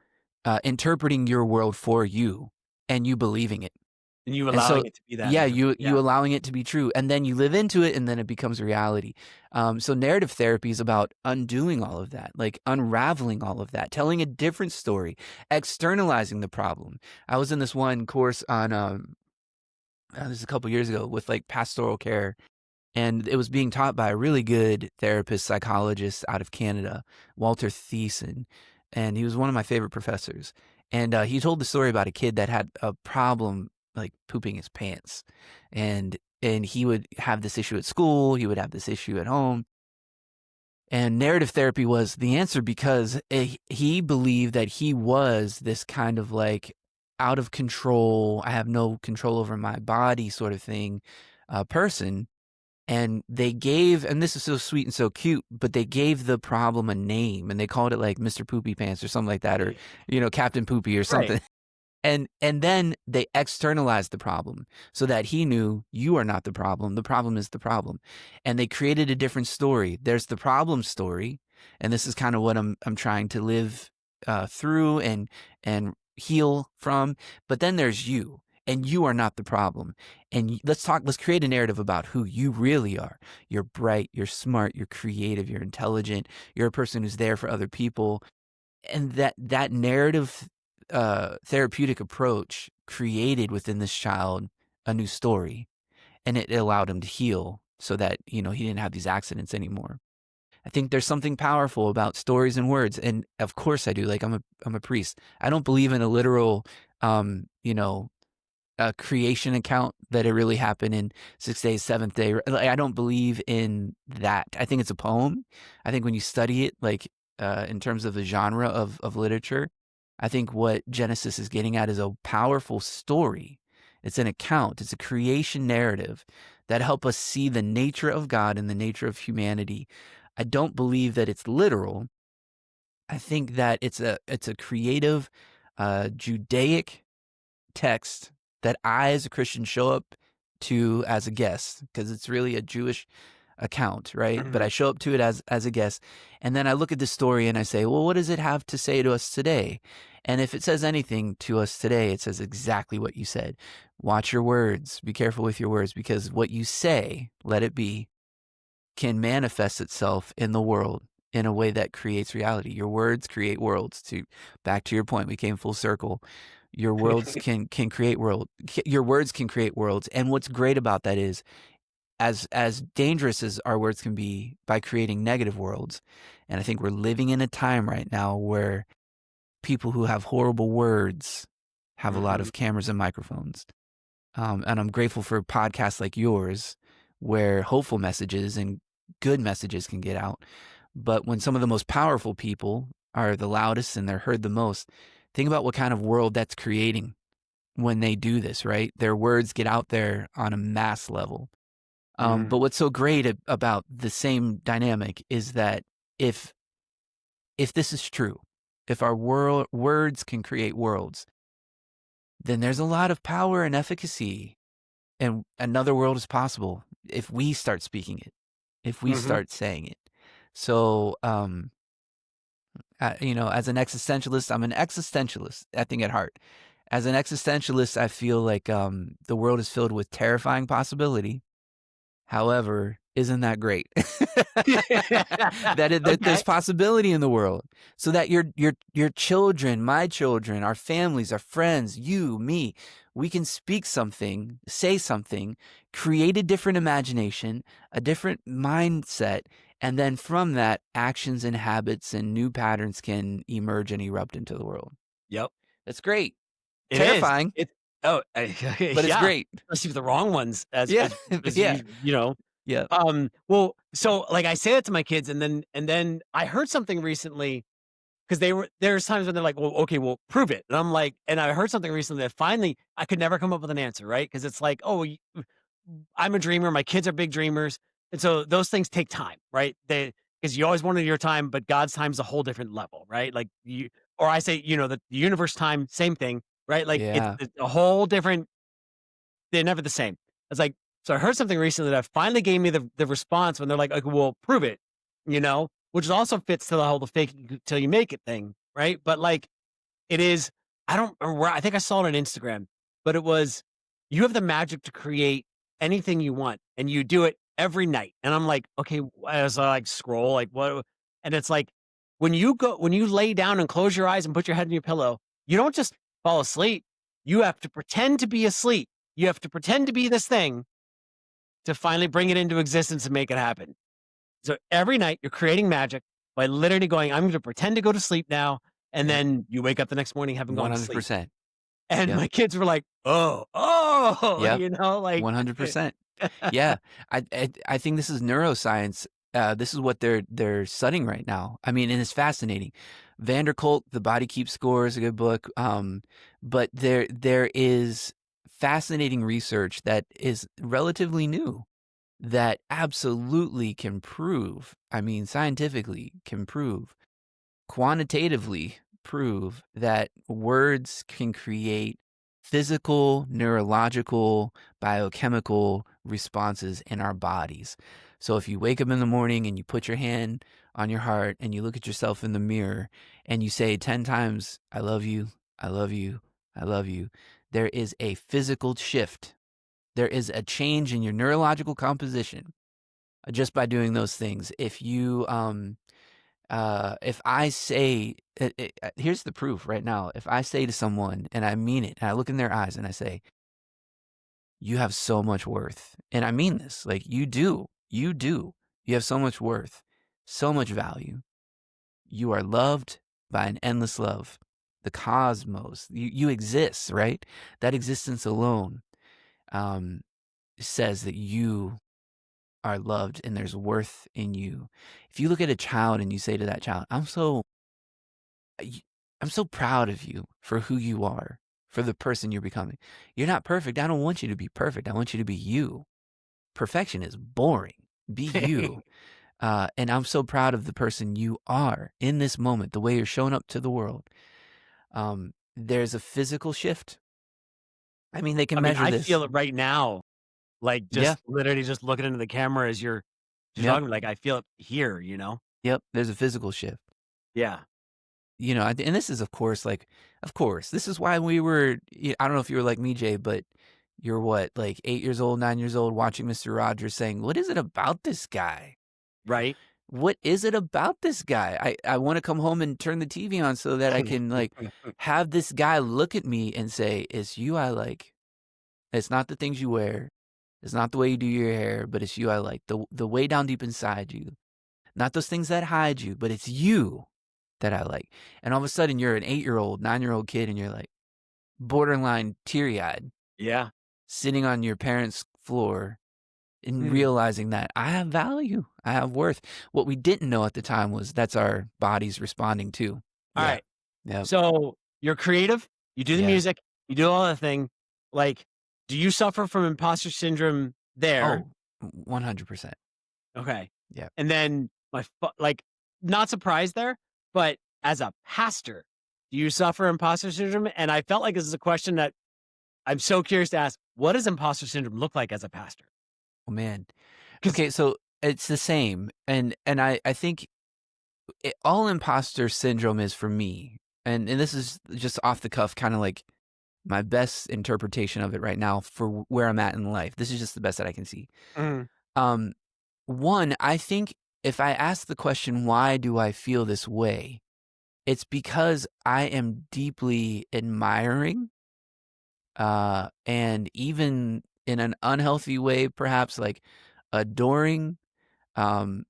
interpreting your world for you and you believing it. And you And so, allowing it to be that yeah, and everything. you allowing it to be true, and then you live into it, and then it becomes reality. So narrative therapy is about undoing all of that, like unraveling all of that, telling a different story, externalizing the problem. I was in this one course on this is a couple years ago with like pastoral care, and it was being taught by a really good therapist, psychologist out of Canada, Walter Thiessen, and he was one of my favorite professors. And he told the story about a kid that had a problem like pooping his pants, and he would have this issue at school, he would have this issue at home, and narrative therapy was the answer because he believed that he was this kind of like out of control, I have no control over my body sort of thing, person. And they gave, and this is so sweet and so cute, but they gave the problem a name and they called it like Mr. Poopy Pants or something like that, or, Captain Poopy or Right. something. And then they externalized the problem so that he knew you are not the problem is the problem. And they created a different story. There's the problem story, and this is kind of what I'm trying to live through and heal from. But then there's you, and you are not the problem. And let's create a narrative about who you really are. You're bright, you're smart, you're creative, you're intelligent, you're a person who's there for other people. And that narrative therapeutic approach created within this child a new story, and it allowed him to heal so that he didn't have these accidents anymore. I think there's something powerful about stories and words, and of course I do. Like I'm a priest. I don't believe in a literal a creation account that it really happened in 6 days, seventh day. Like, I don't believe in that. I think it's a poem. I think when you study it, like in terms of the genre of literature, I think what Genesis is getting at is a powerful story. It's an account. It's a creation narrative that help us see the nature of God and the nature of humanity. I don't believe that it's literal. I think that it's a creative, Judaic text that I, as a Christian, show up to as a guest because it's really a Jewish account, right? But I Mhm. show up to it as a guest, and then I look at the story and I say, well, what does it have to say to us today? And if it says anything to us today, it says exactly what you said. Watch your words. Be careful with your words, because what you say, let it be, can manifest itself in the world in a way that creates reality. Your words create worlds. Back to your point, we came full circle. Your worlds can create your words can create worlds. And what's great about that is as dangerous as our words can be by creating negative worlds. And I think we're living in a time right now where people who have horrible words have a lot Mhm. of cameras and microphones. And I'm grateful for podcasts like yours where hopeful messages and good messages can get out. But when some of the most powerful people are the loudest and they're heard the most, think about what kind of world that's creating when they do this, right? Their words get out there on a mass level. But Mhm. what's so great about the same dynamic is that if this is true, if our words can create worlds, then there's a lot of power and efficacy, and another world is possible if we start speaking it, if we Mhm. start saying it. So, as an existentialist, I'm an existentialist, I think, at heart. As an existentialist, I feel like the world is filled with terrifying possibility. However, isn't that great? That there's Okay. possibility in the world, so that your children, my children, our families, our friends, you, me, we can speak something, say something, create a different imagination, a different mindset, and then from that, actions and habits and new patterns can emerge and erupt into the world. Yep. That's great. It is. Terrifying, It's oh, but it's yeah, great. especially with the wrong ones Yeah. as Yeah. you know? Yeah. Well, so, like, I say that to my kids, and then I heard something recently because there's times when they're like, "Well, okay, well, prove it." And I'm like, and I heard something recently that finally I could never come up with an answer, right? Because it's like, "Oh, I'm a dreamer, my kids are big dreamers." And so those things take time, right? Because you always wanted your time, but God's time's a whole different level, right? Like, or I say, the universe time, same thing, right? Like, it's Yeah. it's a whole different, they're never the same. It's like, So I heard something recently that finally gave me the response when they're like, well, prove it, which also fits to the whole the fake it till you make it thing, right? But like it is, I don't remember I think I saw it on Instagram, but it was you have the magic to create anything you want and you do it every night. And I'm like, okay, as I like scroll, like what and it's like when you lay down and close your eyes and put your head in your pillow, you don't just fall asleep. You have to pretend to be asleep. You have to pretend to be this thing to finally bring it into existence and make it happen. So every night you're creating magic by literally going, I'm going to pretend to go to sleep now. And Yep. then you wake up the next morning, having gone to sleep. 100%. And Yep. my kids were like, oh, Yep. like 100%. Yeah. I think this is neuroscience. This is what they're studying right now. I mean, and it's fascinating. Vanderkolk, The Body Keeps Score is a good book. But there is fascinating research that is relatively new that absolutely can prove, I mean, scientifically can prove, quantitatively prove that words can create physical, neurological, biochemical responses in our bodies. So if you wake up in the morning and you put your hand on your heart and you look at yourself in the mirror and you say 10 times, I love you, I love you, I love you, there is a physical shift. There is a change in your neurological composition just by doing those things. If I say, here's the proof right now. If I say to someone and I mean it, and I look in their eyes and I say, you have so much worth. And I mean this, like you do. You have so much worth, so much value. You are loved by an endless love. The cosmos, you exist, right? That existence alone um, says that you are loved and there's worth in you. If you look at a child and you say to that child, y- I'm so proud of you for who you are, for the person you're becoming. You're not perfect. I don't want you to be perfect. I want you to be you. Perfection is boring. Be you. And I'm so proud of the person you are in this moment, the way you're showing up to the world. There's a physical shift. I mean, they can I mean, measure I this. feel it right now, like Yeah. just literally just looking into the camera as you're Yep. talking, like I feel it here, Yep. There's a physical shift. Yeah. And this is, of course, this is why we were, I don't know if you were like me, Jay, but you're what, like 8 years old, 9 years old, watching Mr. Rogers saying, what is it about this guy? Right. What is it about this guy? I want to come home and turn the TV on so that I can like have this guy look at me and say, it's you I like. It's not the things you wear. It's not the way you do your hair, but it's you I like. The way down deep inside you. Not those things that hide you, but it's you that I like. And all of a sudden you're an 8-year-old, 9-year-old kid and you're like borderline teary-eyed, Yeah. sitting on your parents' floor and Mhm. realizing that I have value, I have worth. What we didn't know at the time was that's our bodies responding too. All Yeah. right. Yep. So you're creative, you do the Yeah. music, you do all the thing. Like, do you suffer from imposter syndrome there? Oh, 100%. Okay. Yeah. And then like, not surprised there, but as a pastor, do you suffer imposter syndrome? And I felt like this is a question that I'm so curious to ask. What does imposter syndrome look like as a pastor? Oh man. Because Okay, so it's the same. And I think all imposter syndrome is for me. And this is just off the cuff, kind of like my best interpretation of it right now for where I'm at in life. This is just the best that I can see. Um, One, I think if I ask the question, why do I feel this way? It's because I am deeply admiring, and even in an unhealthy way, perhaps like adoring, um,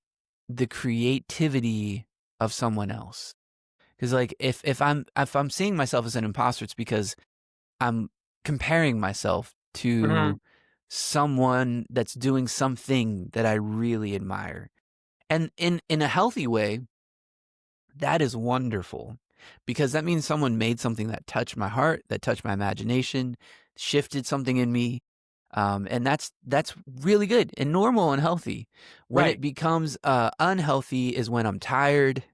the creativity of someone else. Because like if I'm seeing myself as an imposter, it's because I'm comparing myself to someone that's doing something that I really admire. And in a healthy way, that is wonderful because that means someone made something that touched my heart, that touched my imagination, shifted something in me. And that's really good and normal and healthy. When right. it becomes unhealthy is when I'm tired,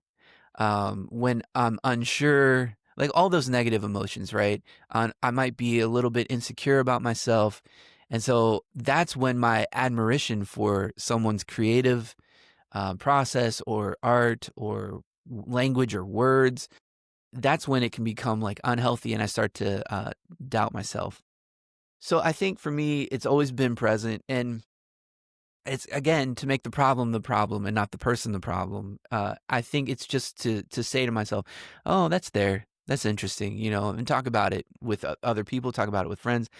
when I'm unsure, like all those negative emotions, right? I might be a little bit insecure about myself, And so that's when my admiration for someone's creative process or art or language or words, that's when it can become like unhealthy and I start to doubt myself. So I think for me, it's always been present. And it's again to make the problem and not the person the problem. I think it's just to say to myself, "Oh, that's there. That's interesting," and talk about it with other people, talk about it with friends.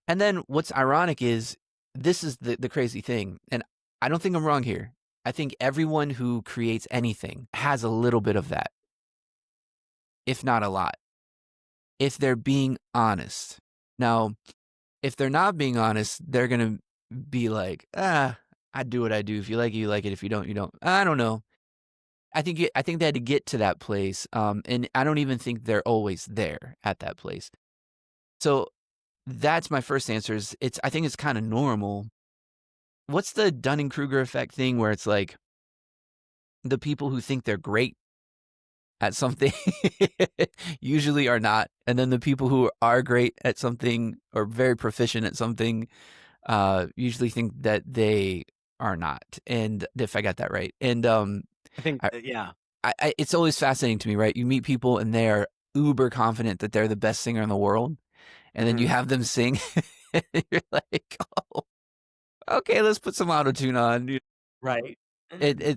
And then what's ironic is this is the crazy thing, and I don't think I'm wrong here. I think everyone who creates anything has a little bit of that, if not a lot, if they're being honest. Now, if they're not being honest, they're gonna be like, I do what I do. If you like it, you like it. If you don't, you don't. I don't know. I think they had to get to that place, and I don't even think they're always there at that place. So that's my first answer. I think it's kind of normal. What's the Dunning Kruger effect thing where it's like the people who think they're great at something usually are not, and then the people who are great at something or very proficient at something usually think that they are not. And if I got that right, and I think, I, yeah. it's always fascinating to me, right? You meet people and they are uber confident that they're the best singer in the world, and then you Mhm. have them sing, and you're like, oh, okay, let's put some auto tune on. Right.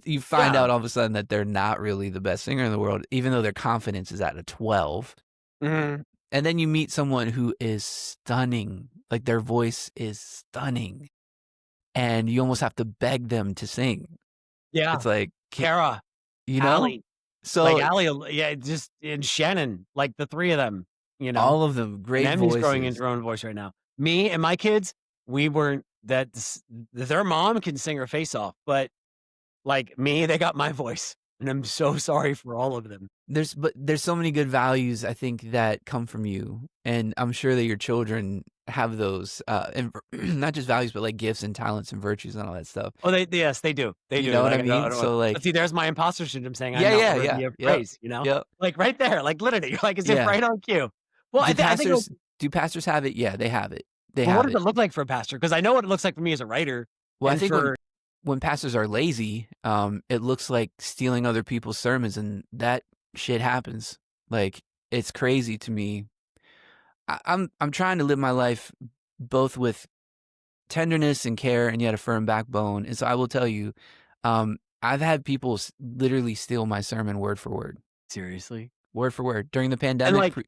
You find Yeah. out all of a sudden that they're not really the best singer in the world, even though their confidence is at a 12. Mhm. And then you meet someone who is stunning, like their voice is stunning, and you almost have to beg them to sing. Yeah. It's like, Kara, you know? Allie, like So Allie, yeah, just and Shannon, like the 3 of them, you know? all of them, And great Emmy's growing voices. into her own voice right now. Me and my kids, we weren't their mom can sing her face off, but like me, they got my voice, and I'm so sorry for all of them. There's so many good values I think that come from you, and I'm sure that your children have those, and not just values, but like gifts and talents and virtues and all that stuff. Oh, yes, they do. They You do. know what I Like, I mean? don't So but like, see, there's my imposter syndrome saying I'm yeah, not yeah, worthy yeah, of yep, praise, you know? yep, Like right there, like literally, you're like, as if yeah. right on cue. Well, Do I think pastors do pastors have it? Yeah, they have it. They well, what have does it. it look like for a pastor? Because I know what it looks like for me as a writer Well, I and think for when pastors are lazy, it looks like stealing other people's sermons, and that shit happens. Like, it's crazy to me. I'm trying to live my life both with tenderness and care and yet a firm backbone, and so I will tell you, I've had people literally steal my sermon seriously? word for word during the And, pandemic. like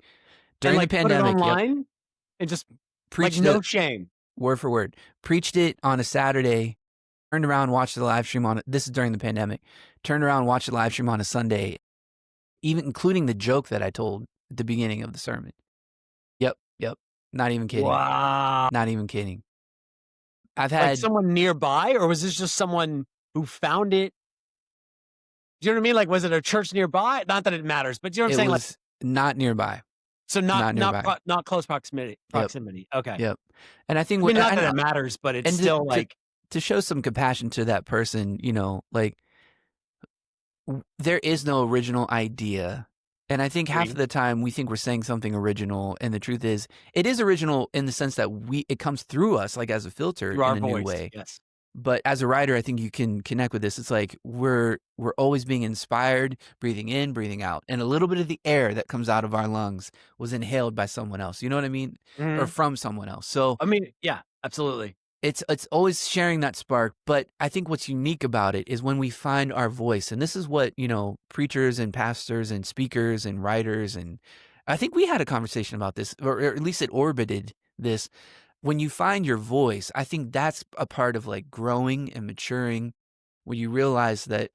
During the put it pandemic, yep, online and just like, preached no it shame. word for word. Preached it on a Saturday, turned around, watched the live stream on it. This is during the pandemic. Turned around, watched the live stream on a Sunday, even including the joke that I told at the beginning of the sermon. Yep, yep. Not even kidding. Wow. Not even kidding. I've Like, had someone nearby, or was this just someone who found it? Do you know what I mean? Like, was it a church nearby? Not that it matters, but you know what I'm it saying? Like, was not nearby. so Not nearby. not close Yep, proximity. Okay. yep. And I think I mean, what not that it matters, but it's and still like to show some compassion to that person, like there is no original idea. And I think half of agree the time we think we're saying something original, and the truth is it is original in the sense that it comes through us like as a filter through in our a new voice. way. Yes. But as a writer, I think you can connect with this. It's like we're always being inspired, breathing in, breathing out. And a little bit of the air that comes out of our lungs was inhaled by someone else. You know what I mean? Or Mhm. from someone else. So I mean, yeah, absolutely. it's always sharing that spark, but I think what's unique about it is when we find our voice, and this is what, preachers and pastors and speakers and writers, and I think we had a conversation about this, or at least it orbited this. When you find your voice, I think that's a part of like growing and maturing, when you realize that,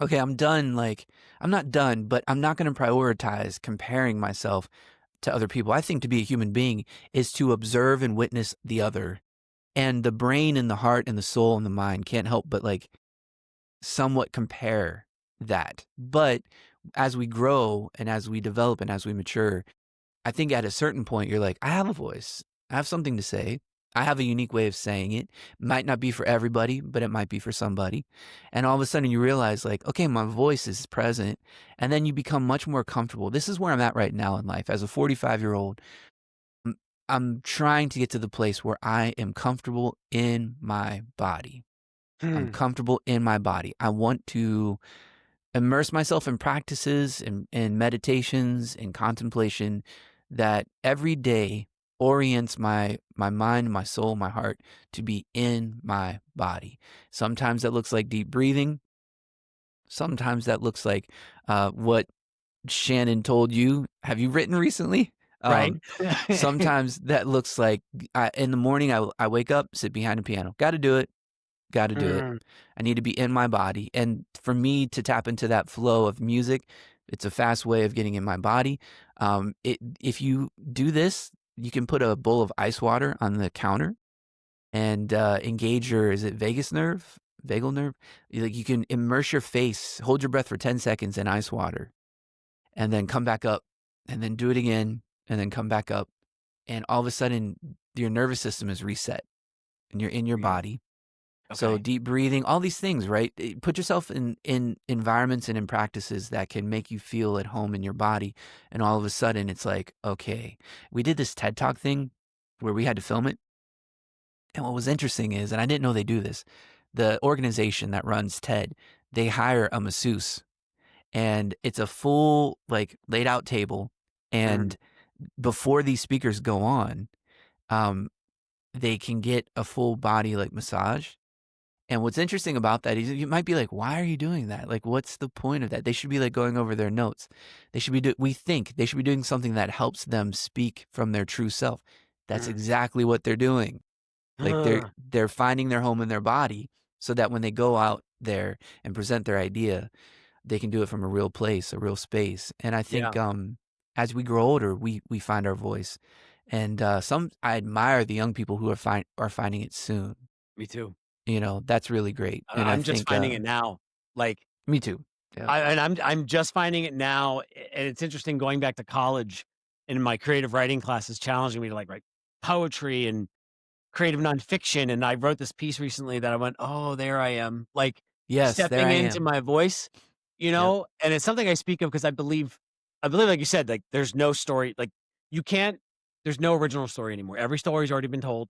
okay, I'm done. Like, I'm not done, but I'm not going to prioritize comparing myself to other people. I think to be a human being is to observe and witness the other, and the brain and the heart and the soul and the mind can't help but like somewhat compare that. But as we grow and as we develop and as we mature, I think at a certain point you're like, I have a voice. I have something to say. I have a unique way of saying it. Might not be for everybody, but it might be for somebody. And all of a sudden you realize like, okay, my voice is present. And then you become much more comfortable. This is where I'm at right now in life as a 45-year-old. I'm trying to get to the place where I am comfortable in my body. I'm Hmm. comfortable in my body. I want to immerse myself in practices and meditations and contemplation that every day orients my mind, my soul, my heart to be in my body. Sometimes that looks like deep breathing. Sometimes that looks like what Shannon told you. Have you written recently? Right. Sometimes that looks like in the morning I wake up, sit behind a piano. Got to do it. Got to do it. Mm, I need to be in my body. And for me to tap into that flow of music, it's a fast way of getting in my body. If you do this, you can put a bowl of ice water on the counter and engage your, is it vagus nerve? Vagal nerve? Like you can immerse your face, hold your breath for 10 seconds in ice water, and then come back up, and then do it again, and then come back up. And all of a sudden, your nervous system is reset and you're in your mm, body. So okay. deep breathing, all these things, right? Put yourself in environments and in practices that can make you feel at home in your body. And all of a sudden it's like, okay, we did this TED Talk thing where we had to film it. And what was interesting is, and I didn't know they do this, the organization that runs TED, they hire a masseuse and it's a full like laid out table. Mm, And before these speakers go on, um, they can get a full body like massage. And what's interesting about that is you might be like, why are you doing that? Like, what's the point of that? They should be like going over their notes. They should be, we think they should be doing something that helps them speak from their true self. That's mm. exactly what they're doing. Like Huh. they're finding their home in their body so that when they go out there and present their idea, they can do it from a real place, a real space. And I Yeah, think as we grow older, we find our voice. And I admire the young people who are finding it soon. me too. That's really great. And I I'm just think, finding it now. Like, me too. Yeah. I'm just finding it now, and it's interesting going back to college and my creative writing classes challenging me to like write poetry and creative nonfiction. And I wrote this piece recently that I went, oh, there I am, like Yes, there stepping I into am. my voice, Yep. and it's something I speak of because I believe, like you said, like there's no story, like you can't, there's no original story anymore. Every story's already been told.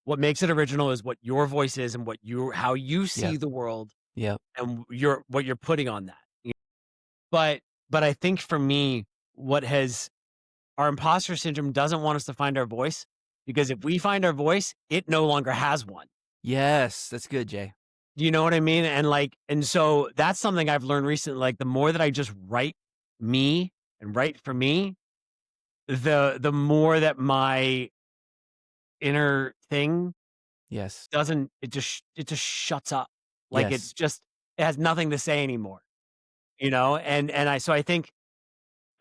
What makes it original is what your voice is and how you see Yep. the world Yep. and what you're putting on that. But but I think for me, what has our imposter syndrome doesn't want us to find our voice, because if we find our voice, it no longer has one. Yes, that's good, Jay. Do you know what I mean? And so that's something I've learned recently. Like the more that I just write me and write for me, the more that my inner thing Yes. doesn't, it just shuts up. Like Yes. it has nothing to say anymore. And I think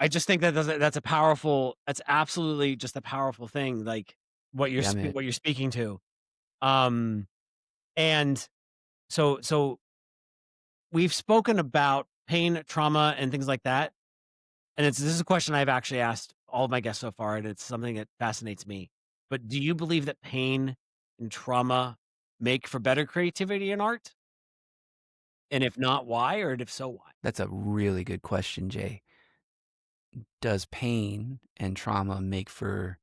I just think that that's absolutely just a powerful thing, like Yeah, man. what you're speaking to. Um, and so we've spoken about pain, trauma, and things like that. And this is a question I've actually asked all of my guests so far, and it's something that fascinates me. But do you believe that pain and trauma make for better creativity in art? And if not, why? Or if so, why? That's a really good question, Jay. Does pain and trauma make for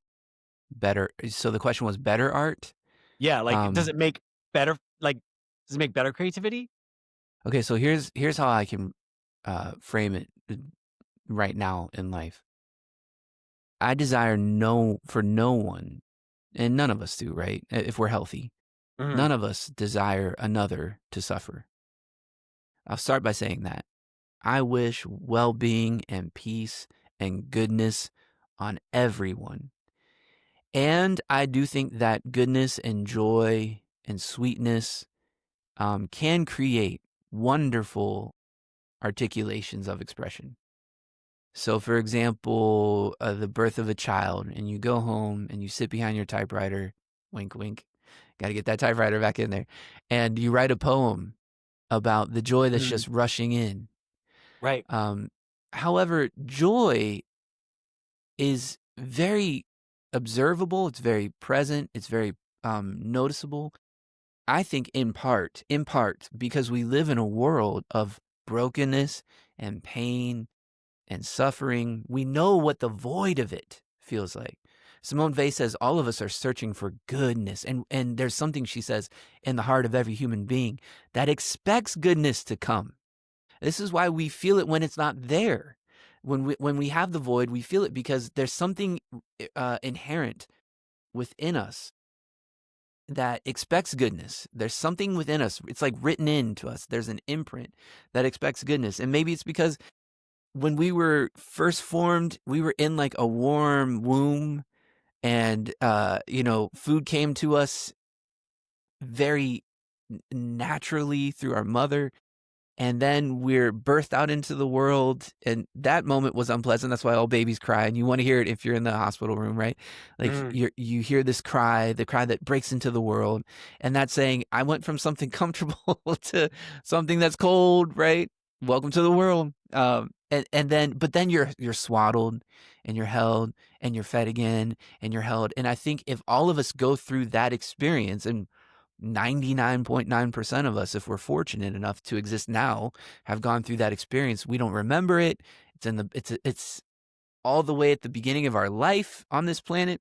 better? So the question was better art? Yeah, like does Um, it make better like does it make better creativity? okay, so here's how I can frame it right now in life. I desire for no one, and none of us do, right? If we're healthy, Mhm. none of us desire another to suffer. I'll start by saying that. I wish well being and peace and goodness on everyone. And I do think that goodness and joy and sweetness can create wonderful articulations of expression. So, for example, the birth of a child, and you go home and you sit behind your typewriter, wink, wink, got to get that typewriter back in there, and you write a poem about the joy that's Mhm. just rushing in. Right. Um, However, joy is very observable, it's very present, it's very noticeable. I think in part, because we live in a world of brokenness and pain and suffering, we know what the void of it feels like. Simone Weil says all of us are searching for goodness, and there's something she says in the heart of every human being that expects goodness to come. This is why we feel it when it's not there. When we have the void, we feel it because there's something inherent within us that expects goodness. There's something within us. It's like written into us. There's an imprint that expects goodness. And maybe it's because when we were first formed, we were in like a warm womb and food came to us very naturally through our mother, and then we're birthed out into the world, and that moment was unpleasant. That's why all babies cry, and you want to hear it if you're in the hospital room, right? Like Mm. you hear this cry, the cry that breaks into the world, and that's saying, I went from something comfortable to something that's cold, right? Welcome to the world. But then you're swaddled and you're held and you're fed again and you're held. And I think if all of us go through that experience, and 99.9% of us, if we're fortunate enough to exist now, have gone through that experience. We don't remember it. It's all the way at the beginning of our life on this planet,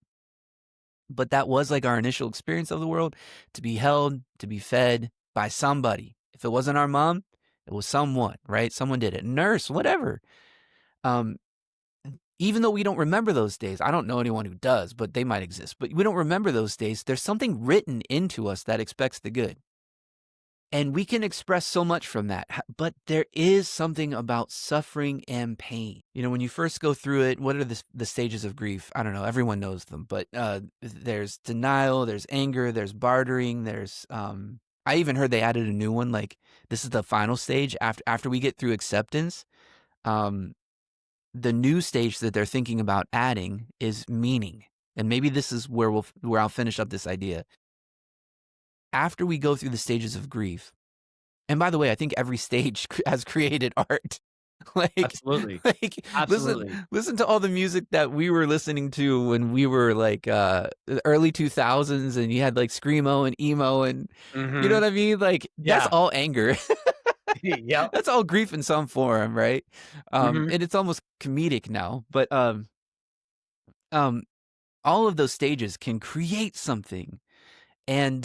but that was like our initial experience of the world, to be held, to be fed by somebody. If it wasn't our mom, it was someone, right? Someone did it. Nurse, whatever. Um, Even though we don't remember those days, I don't know anyone who does, but they might exist. But we don't remember those days. There's something written into us that expects the good. And we can express so much from that. But there is something about suffering and pain. When you first go through it, what are the stages of grief? I don't know. Everyone knows them. But there's denial, there's anger, there's bartering, I even heard they added a new one. Like, this is the final stage. After we get through acceptance, um, the new stage that they're thinking about adding is meaning. And maybe this is where I'll finish up this idea. After we go through the stages of grief, and by the way, I think every stage has created art. like, Absolutely. like Absolutely. listen to all the music that we were listening to when we were like the early 2000s, and you had like screamo and emo, and you know Mhm. what I mean? Like, that's Yeah. all anger. Yep. That's all grief in some form, right? Mhm. And it's almost comedic now, but um, all of those stages can create something. And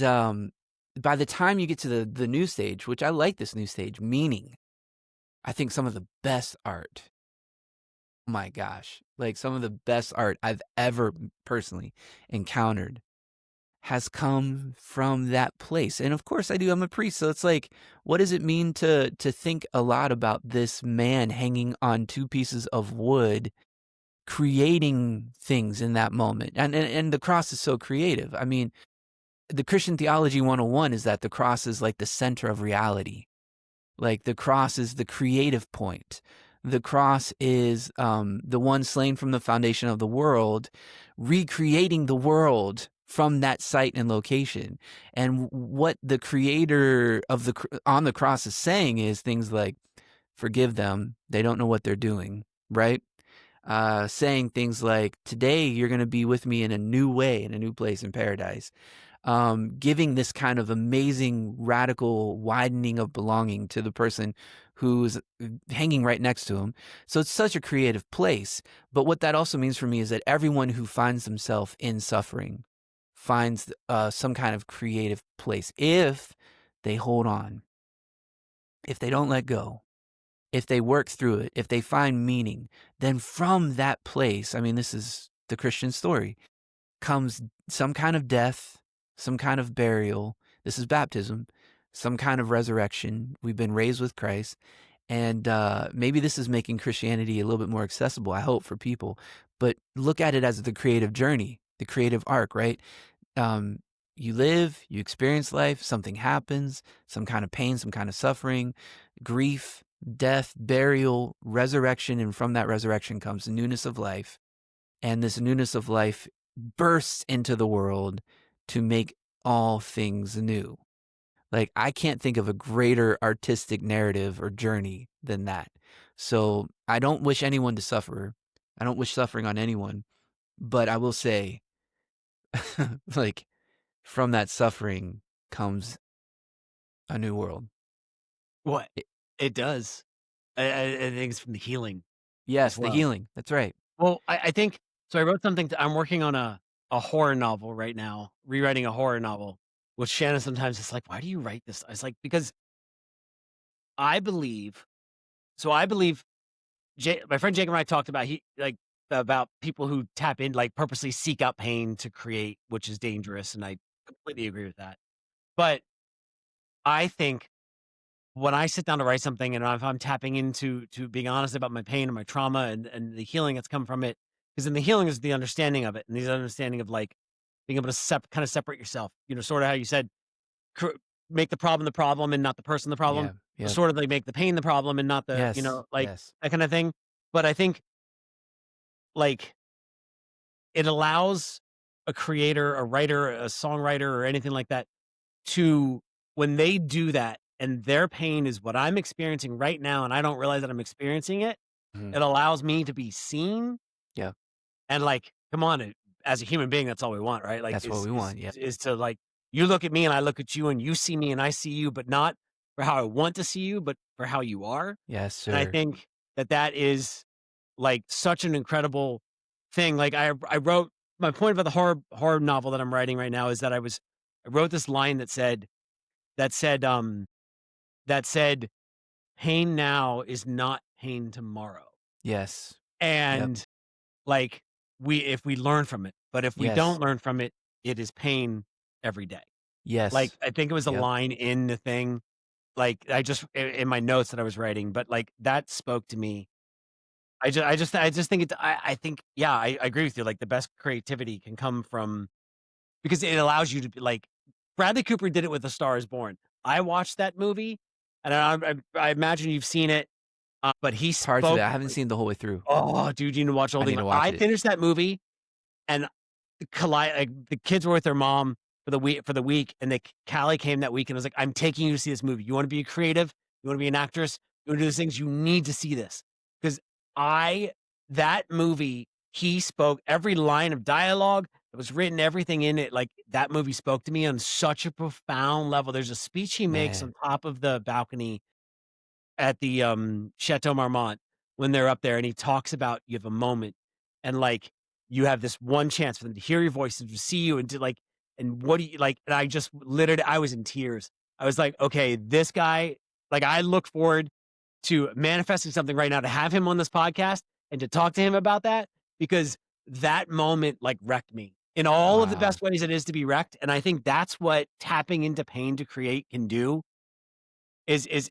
by the time you get to the new stage, which I like this new stage, meaning, I think some of the best art, my gosh, like some of the best art I've ever personally encountered has come from that place. And of course I do, I'm a priest. So it's like, what does it mean to think a lot about this man hanging on two pieces of wood, creating things in that moment? And the cross is so creative. I mean, the Christian theology 101 is that the cross is like the center of reality. Like, the cross is the creative point. The cross is the one slain from the foundation of the world, recreating the world from that site and location. And what the creator of on the cross is saying is things like, forgive them, they don't know what they're doing, right? Saying things like, today you're going to be with me in a new way, in a new place in paradise. Giving this kind of amazing, radical widening of belonging to the person who's hanging right next to him. So it's such a creative place. But what that also means for me is that everyone who finds themselves in suffering finds some kind of creative place if they hold on, if they don't let go, if they work through it, if they find meaning. Then from that place, I mean, this is the Christian story, comes some kind of death, some kind of burial. This is baptism, some kind of resurrection. We've been raised with Christ. And maybe this is making Christianity a little bit more accessible, I hope, for people. But look at it as the creative journey, the creative arc, right? Um, you live, you experience life, something happens, some kind of pain, some kind of suffering, grief, death, burial, resurrection. And from that resurrection comes newness of life. And this newness of life bursts into the world to make all things new. Like, I can't think of a greater artistic narrative or journey than that. So I don't wish anyone to suffer. I don't wish suffering on anyone. But I will say, like, from that suffering comes a new world. What? It- It does. I think it's from the healing as yes, the well. healing. That's right. Well, I think so. I wrote something. I'm working on a a horror novel right now, rewriting a horror novel, which Shannon sometimes is like, "Why do you write this?" I was like, "Because I believe." I believe my friend Jake and I talked about about people who tap in, like purposely seek out pain to create, which is dangerous, and I completely agree with that. But I think when I sit down to write something and if I'm tapping into being honest about my pain and my trauma and the healing that's come from it, because then the healing is the understanding of it and the understanding of like being able to kind of separate yourself, sort of how you said, cr- make the problem and not the person the problem, Yeah. or Yep. sort of like make the pain the problem and not the, Yes. like Yes. that kind of thing. But I think like it allows a creator, a writer, a songwriter, or anything like that to, when they do that and their pain is what I'm experiencing right now and I don't realize that I'm experiencing it, Mhm. it allows me to be seen Yeah. and like, come on, as a human being, that's all we want, right? Like That's what we want. Yeah. is to like, you look at me and I look at you and you see me and I see you, but not for how I want to see you, but for how you are. Yes, And I sir. think that that is like such an incredible thing. Like I wrote, my point about the horror novel that I'm writing right now is that I wrote this line that said, that said, "Pain now is not pain tomorrow." Yes. Yep. And, like, if we learn from it, but if we Yes. don't learn from it, it is pain every day. Like, Yes. I think it was a Yep. line in the thing, like, I just in my notes that I was writing, but, like, that spoke to me. I just think I think, yeah, I agree with you, like, the best creativity can come from, because it allows you to be like, Bradley Cooper did it with A Star Is Born. I watched that movie, and I imagine you've seen it, but he Parts of it. spoke I haven't seen the whole way through. oh, dude, you need to watch the I whole need thing. to watch I it. finished that movie, and like, the kids were with their mom for the week, and Callie came that week and was like, "I'm taking you to see this movie. You wanna be a creative? You wanna be an actress? You wanna do these things? You need to see this because I that movie, he spoke every line of dialogue that was written, everything in it, like, that movie spoke to me on such a profound level. There's a speech he makes on Man. top of the balcony at the, Chateau Marmont when they're up there, and he talks about you have a moment, and, like, you have this one chance for them to hear your voice and to see you and to, like, and what do you like, and I just literally I was in tears. I was like, "Okay, this guy," like, I look forward to manifesting something right now to have him on this podcast and to talk to him about that because that moment, like, wrecked me in all of the Wow. best ways it is to be wrecked, and I think that's what tapping into pain to create can do is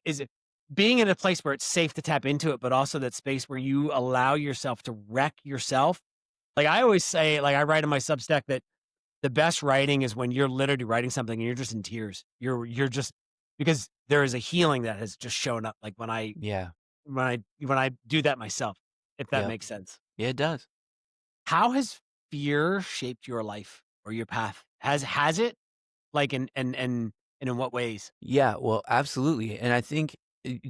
being in a place where it's safe to tap into it, but also that space where you allow yourself to wreck yourself. Like I always say, like I write in my Substack that the best writing is when you're literally writing something and you're just in tears. You're just because there is a healing that has just shown up. Like Yeah. when I do that myself, if that Yep. makes sense. Yeah, it does. How has fear shaped your life or your path? Has it? Like and in what ways? Yeah, well, absolutely, and I think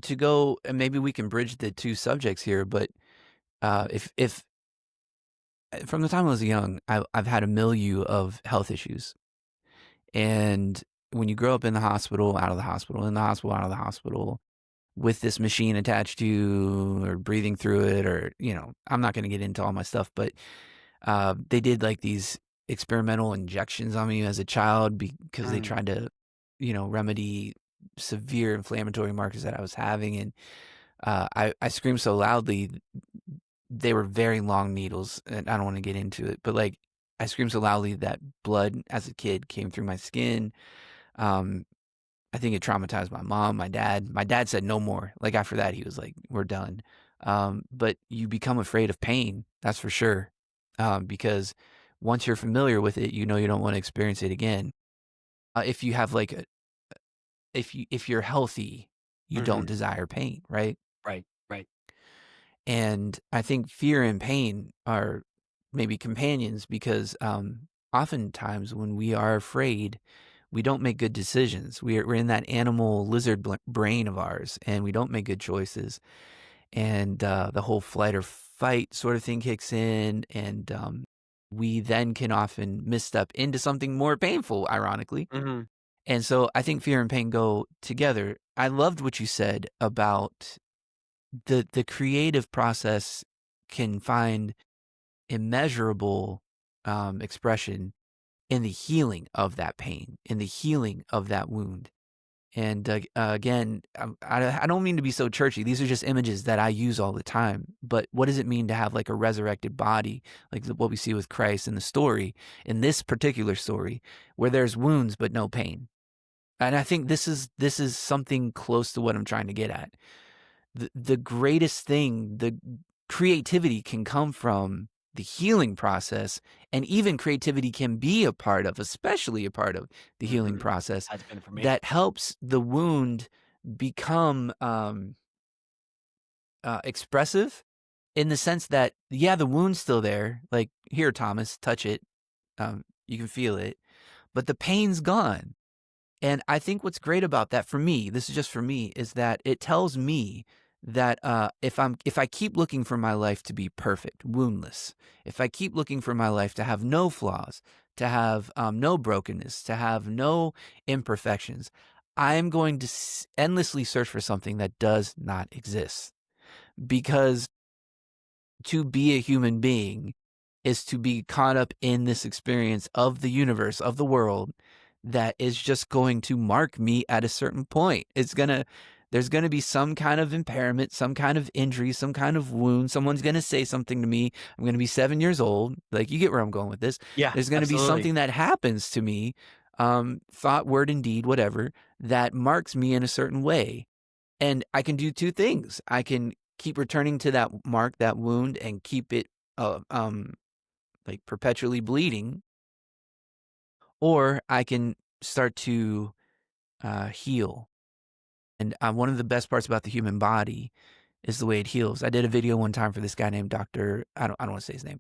to go and maybe we can bridge the 2 subjects here, but, if from the time I was young, I've had a milieu of health issues, and when you grow up in the hospital, out of the hospital, in the hospital, out of the hospital, with this machine attached to you or breathing through it or, I'm not gonna get into all my stuff, but, they did, like, these experimental injections on me as a child because they Mm, tried to, remedy severe inflammatory markers that I was having, and, I screamed so loudly, they were very long needles, and I don't wanna get into it, but, like, I screamed so loudly that blood as a kid came through my skin. um, I think it traumatized my mom, my dad. My dad said no more. Like, after that, he was like, "We're done." But you become afraid of pain, that's for sure, because once you're familiar with it, you don't wanna experience it again. If you have, like, if you're healthy, you don't mhm. desire pain, right? Right, right. And I think fear and pain are maybe companions because oftentimes when we are afraid, we don't make good decisions. We're in that animal lizard brain of ours, and we don't make good choices. And the whole flight or fight sort of thing kicks in, and we then can often misstep into something more painful, ironically. Mhm. And so I think fear and pain go together. I loved what you said about the creative process can find immeasurable expression in the healing of that pain, in the healing of that wound. And again, I don't mean to be so churchy. These are just images that I use all the time. But what does it mean to have like a resurrected body, like what we see with Christ in the story, in this particular story, where there's wounds but no pain? And I think this is something close to what I'm trying to get at. The greatest thing, the creativity can come from the healing process, and even creativity can be a part of, especially a part of the healing Mhm. process Has been for me. that helps the wound become expressive in the sense that, yeah, the wound's still there. Like, here, Thomas, touch it. You can feel it, but the pain's gone. And I think what's great about that for me, this is just for me, is that it tells me that if I keep looking for my life to be perfect, woundless, if I keep looking for my life to have no flaws, to have no brokenness, to have no imperfections, I am going to endlessly search for something that does not exist. Because to be a human being is to be caught up in this experience of the universe, of the world, that is just going to mark me at a certain point. There's gonna be some kind of impairment, some kind of injury, some kind of wound. Someone's gonna say something to me. I'm gonna be 7 years old. Like, you get where I'm going with this. Yeah, There's gonna be absolutely. something that happens to me, thought, word, and deed, whatever, that marks me in a certain way. And I can do two things. I can keep returning to that mark, that wound, and keep it like perpetually bleeding, or I can start to heal. And one of the best parts about the human body is the way it heals. I did a video one time for this guy named Doctor. I don't want to say his name.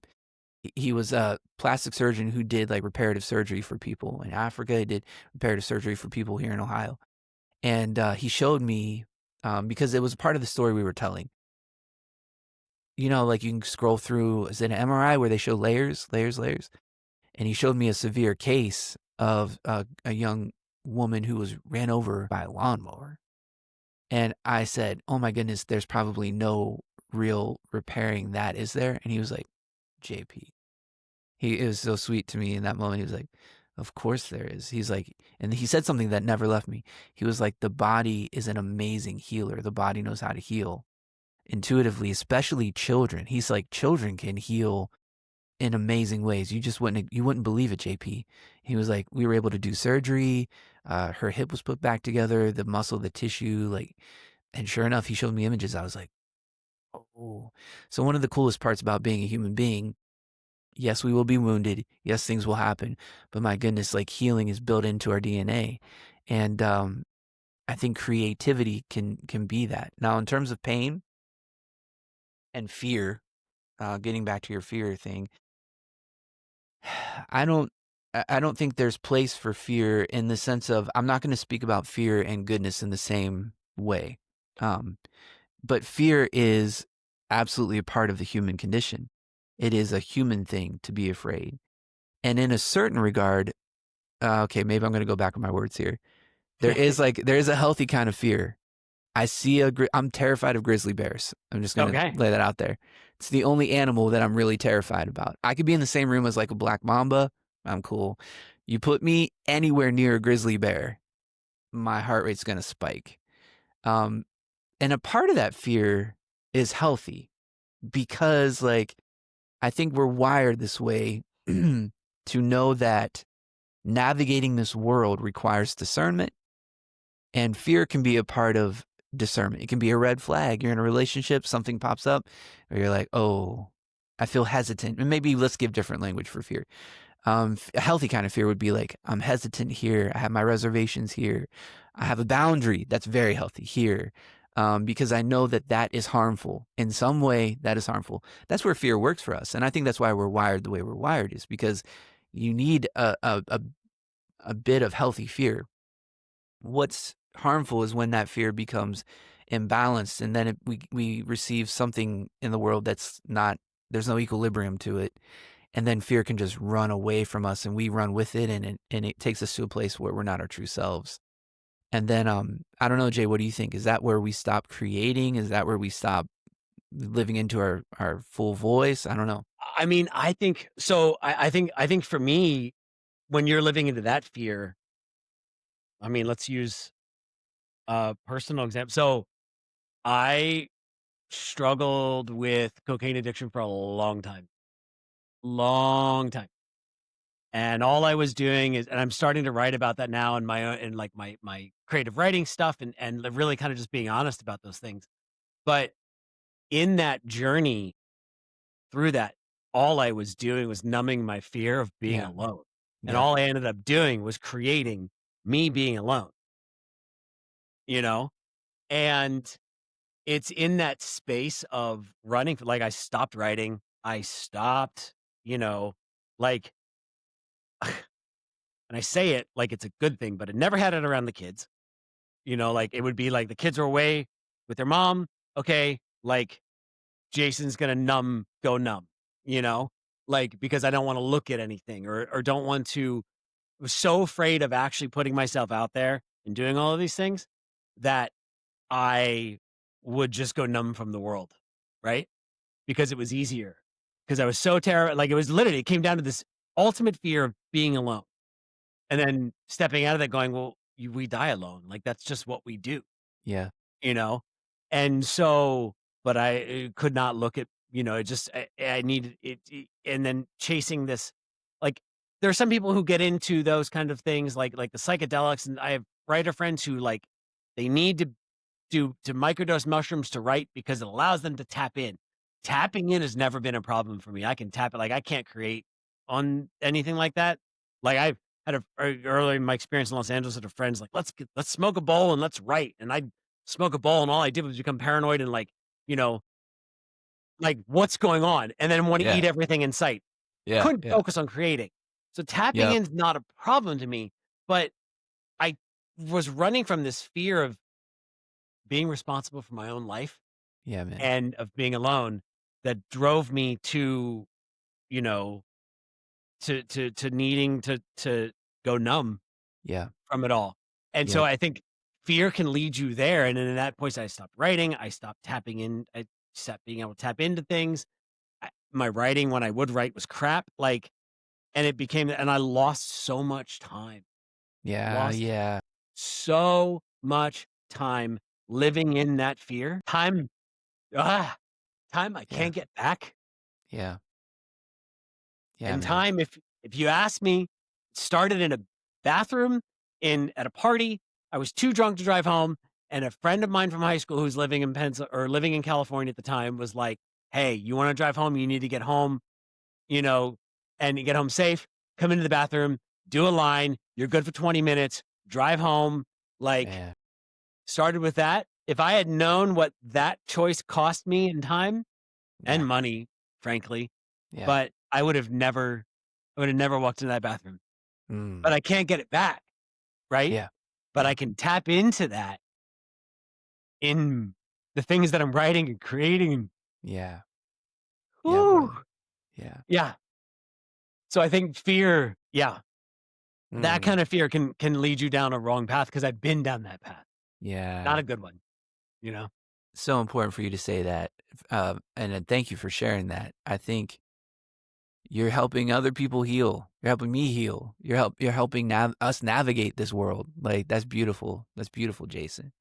He was a plastic surgeon who did like reparative surgery for people in Africa. He did reparative surgery for people here in Ohio, and he showed me because it was part of the story we were telling. You know, like you can scroll through, is it an MRI where they show layers, layers, layers? And he showed me a severe case of a young woman who was ran over by a lawnmower. And I said, "Oh my goodness, there's probably no real repairing that, is there?" And he was like, "JP." It was so sweet to me in that moment. He was like, "Of course there is." He's like, and he said something that never left me. He was like, "The body is an amazing healer. The body knows how to heal intuitively, especially children." He's like, "Children can heal in amazing ways. You wouldn't believe it, JP." He was like, "We were able to do surgery. Her hip was put back together, the muscle, the tissue, like." And sure enough, he showed me images. I was like, "Oh." So one of the coolest parts about being a human being, yes, we will be wounded. Yes, things will happen. But my goodness, like, healing is built into our DNA. And I think creativity can be that. Now, in terms of pain and fear, getting back to your fear thing, I don't I don't think there's place for fear in the sense of, I'm not going to speak about fear and goodness in the same way. Um, but fear is absolutely a part of the human condition. It is a human thing to be afraid. And in a certain regard, okay, maybe I'm going to go back on my words here. There is a healthy kind of fear. I'm terrified of grizzly bears. I'm just gonna Okay. lay that out there. It's the only animal that I'm really terrified about. I could be in the same room as like a black mamba. I'm cool. You put me anywhere near a grizzly bear, my heart rate's gonna spike. Um, and a part of that fear is healthy because, like, I think we're wired this way to know that navigating this world requires discernment. And fear can be a part of discernment. It can be a red flag. You're in a relationship, something pops up, or you're like, "Oh, I feel hesitant." And maybe let's give different language for fear. A healthy kind of fear would be like, "I'm hesitant here. I have my reservations here. I have a boundary that's very healthy here." Because I know that that is harmful in some way. That is harmful. That's where fear works for us, and I think that's why we're wired the way we're wired, is because you need a bit of healthy fear. What's harmful is when that fear becomes imbalanced, and then we receive something in the world that's not, there's no equilibrium to it, and then fear can just run away from us, and we run with it, and it takes us to a place where we're not our true selves. And then I don't know, Jay, what do you think? Is that where we stop creating? Is that where we stop living into our full voice. I don't know. I mean, I think so. I think for me, when you're living into that fear, I mean, let's use a personal example. So I struggled with cocaine addiction for a long time. And all I was doing is, and I'm starting to write about that now in my own, in like my creative writing stuff, and really kind of just being honest about those things. But in that journey through that, all I was doing was numbing my fear of being Yeah. alone. And Yep. all I ended up doing was creating me being alone, you know? And it's in that space of running, like I stopped writing. I stopped, you know, like, and I say it like it's a good thing, but I never had it around the kids. Like it would be like the kids are away with their mom. Okay. Like Jason's gonna go numb, you know, like because I don't want to look at anything or don't want to. I was so afraid of actually putting myself out there and doing all of these things that I would just go numb from the world, right? Because it was easier. Because I was so terrified. Like it was literally, it came down to this ultimate fear of being alone. And then stepping out of that, going, well, we die alone. Like that's just what we do, Yeah. you know? And so, but I could not look at, it just, I needed and then chasing this, like, there are some people who get into those kind of things, like the psychedelics. And I have writer friends who like, they need to microdose mushrooms to write because it allows them to tap in. Tapping in has never been a problem for me. I can tap it. Like I can't create on anything like that. Like I've had early in my experience in Los Angeles, had a friends like, let's smoke a bowl and let's write. And I smoke a bowl and all I did was become paranoid and like, you know, like what's going on? And then want to Yeah. eat everything in sight. Yeah. Couldn't Yeah. focus on creating. So tapping Yep. in's not a problem to me, but I was running from this fear of being responsible for my own life Yeah, man. and of being alone that drove me to, you know, to needing to go numb Yeah. from it all. And so Yep. I think fear can lead you there. And then in that point, I stopped writing. I stopped tapping in. I stopped being able to tap into things. My writing, when I would write, was crap. Like, and it became, and I lost so much time. Yeah. Lost Yeah. so much time living in that fear. Ah, time I Yeah. can't get back. Yeah. Yeah, And man. time, if you ask me, started in a bathroom at a party. I was too drunk to drive home, and a friend of mine from high school who's living in living in California at the time was like, "Hey, you want to drive home? You need to get home, you know, and you get home safe. Come into the bathroom, do a line. You're good for 20 minutes. Drive home." Like, Man. started with that. If I had known what that choice cost me in time Yeah. and money, frankly, Yeah. but I would have never walked into that bathroom, but Mm. I can't get it back, right? Yeah. But Yeah. I can tap into that in the things that I'm writing and creating. Yeah. Yeah, Whew, brother. Yeah. yeah. So I think fear, yeah, that Mm. kind of fear can lead you down a wrong path because I've been down that path. Not Yeah. a good one, you know? So important for you to say that. And then thank you for sharing that. I think you're helping other people heal. You're helping me heal. You're helping us navigate this world. Like that's beautiful. That's beautiful, Jason.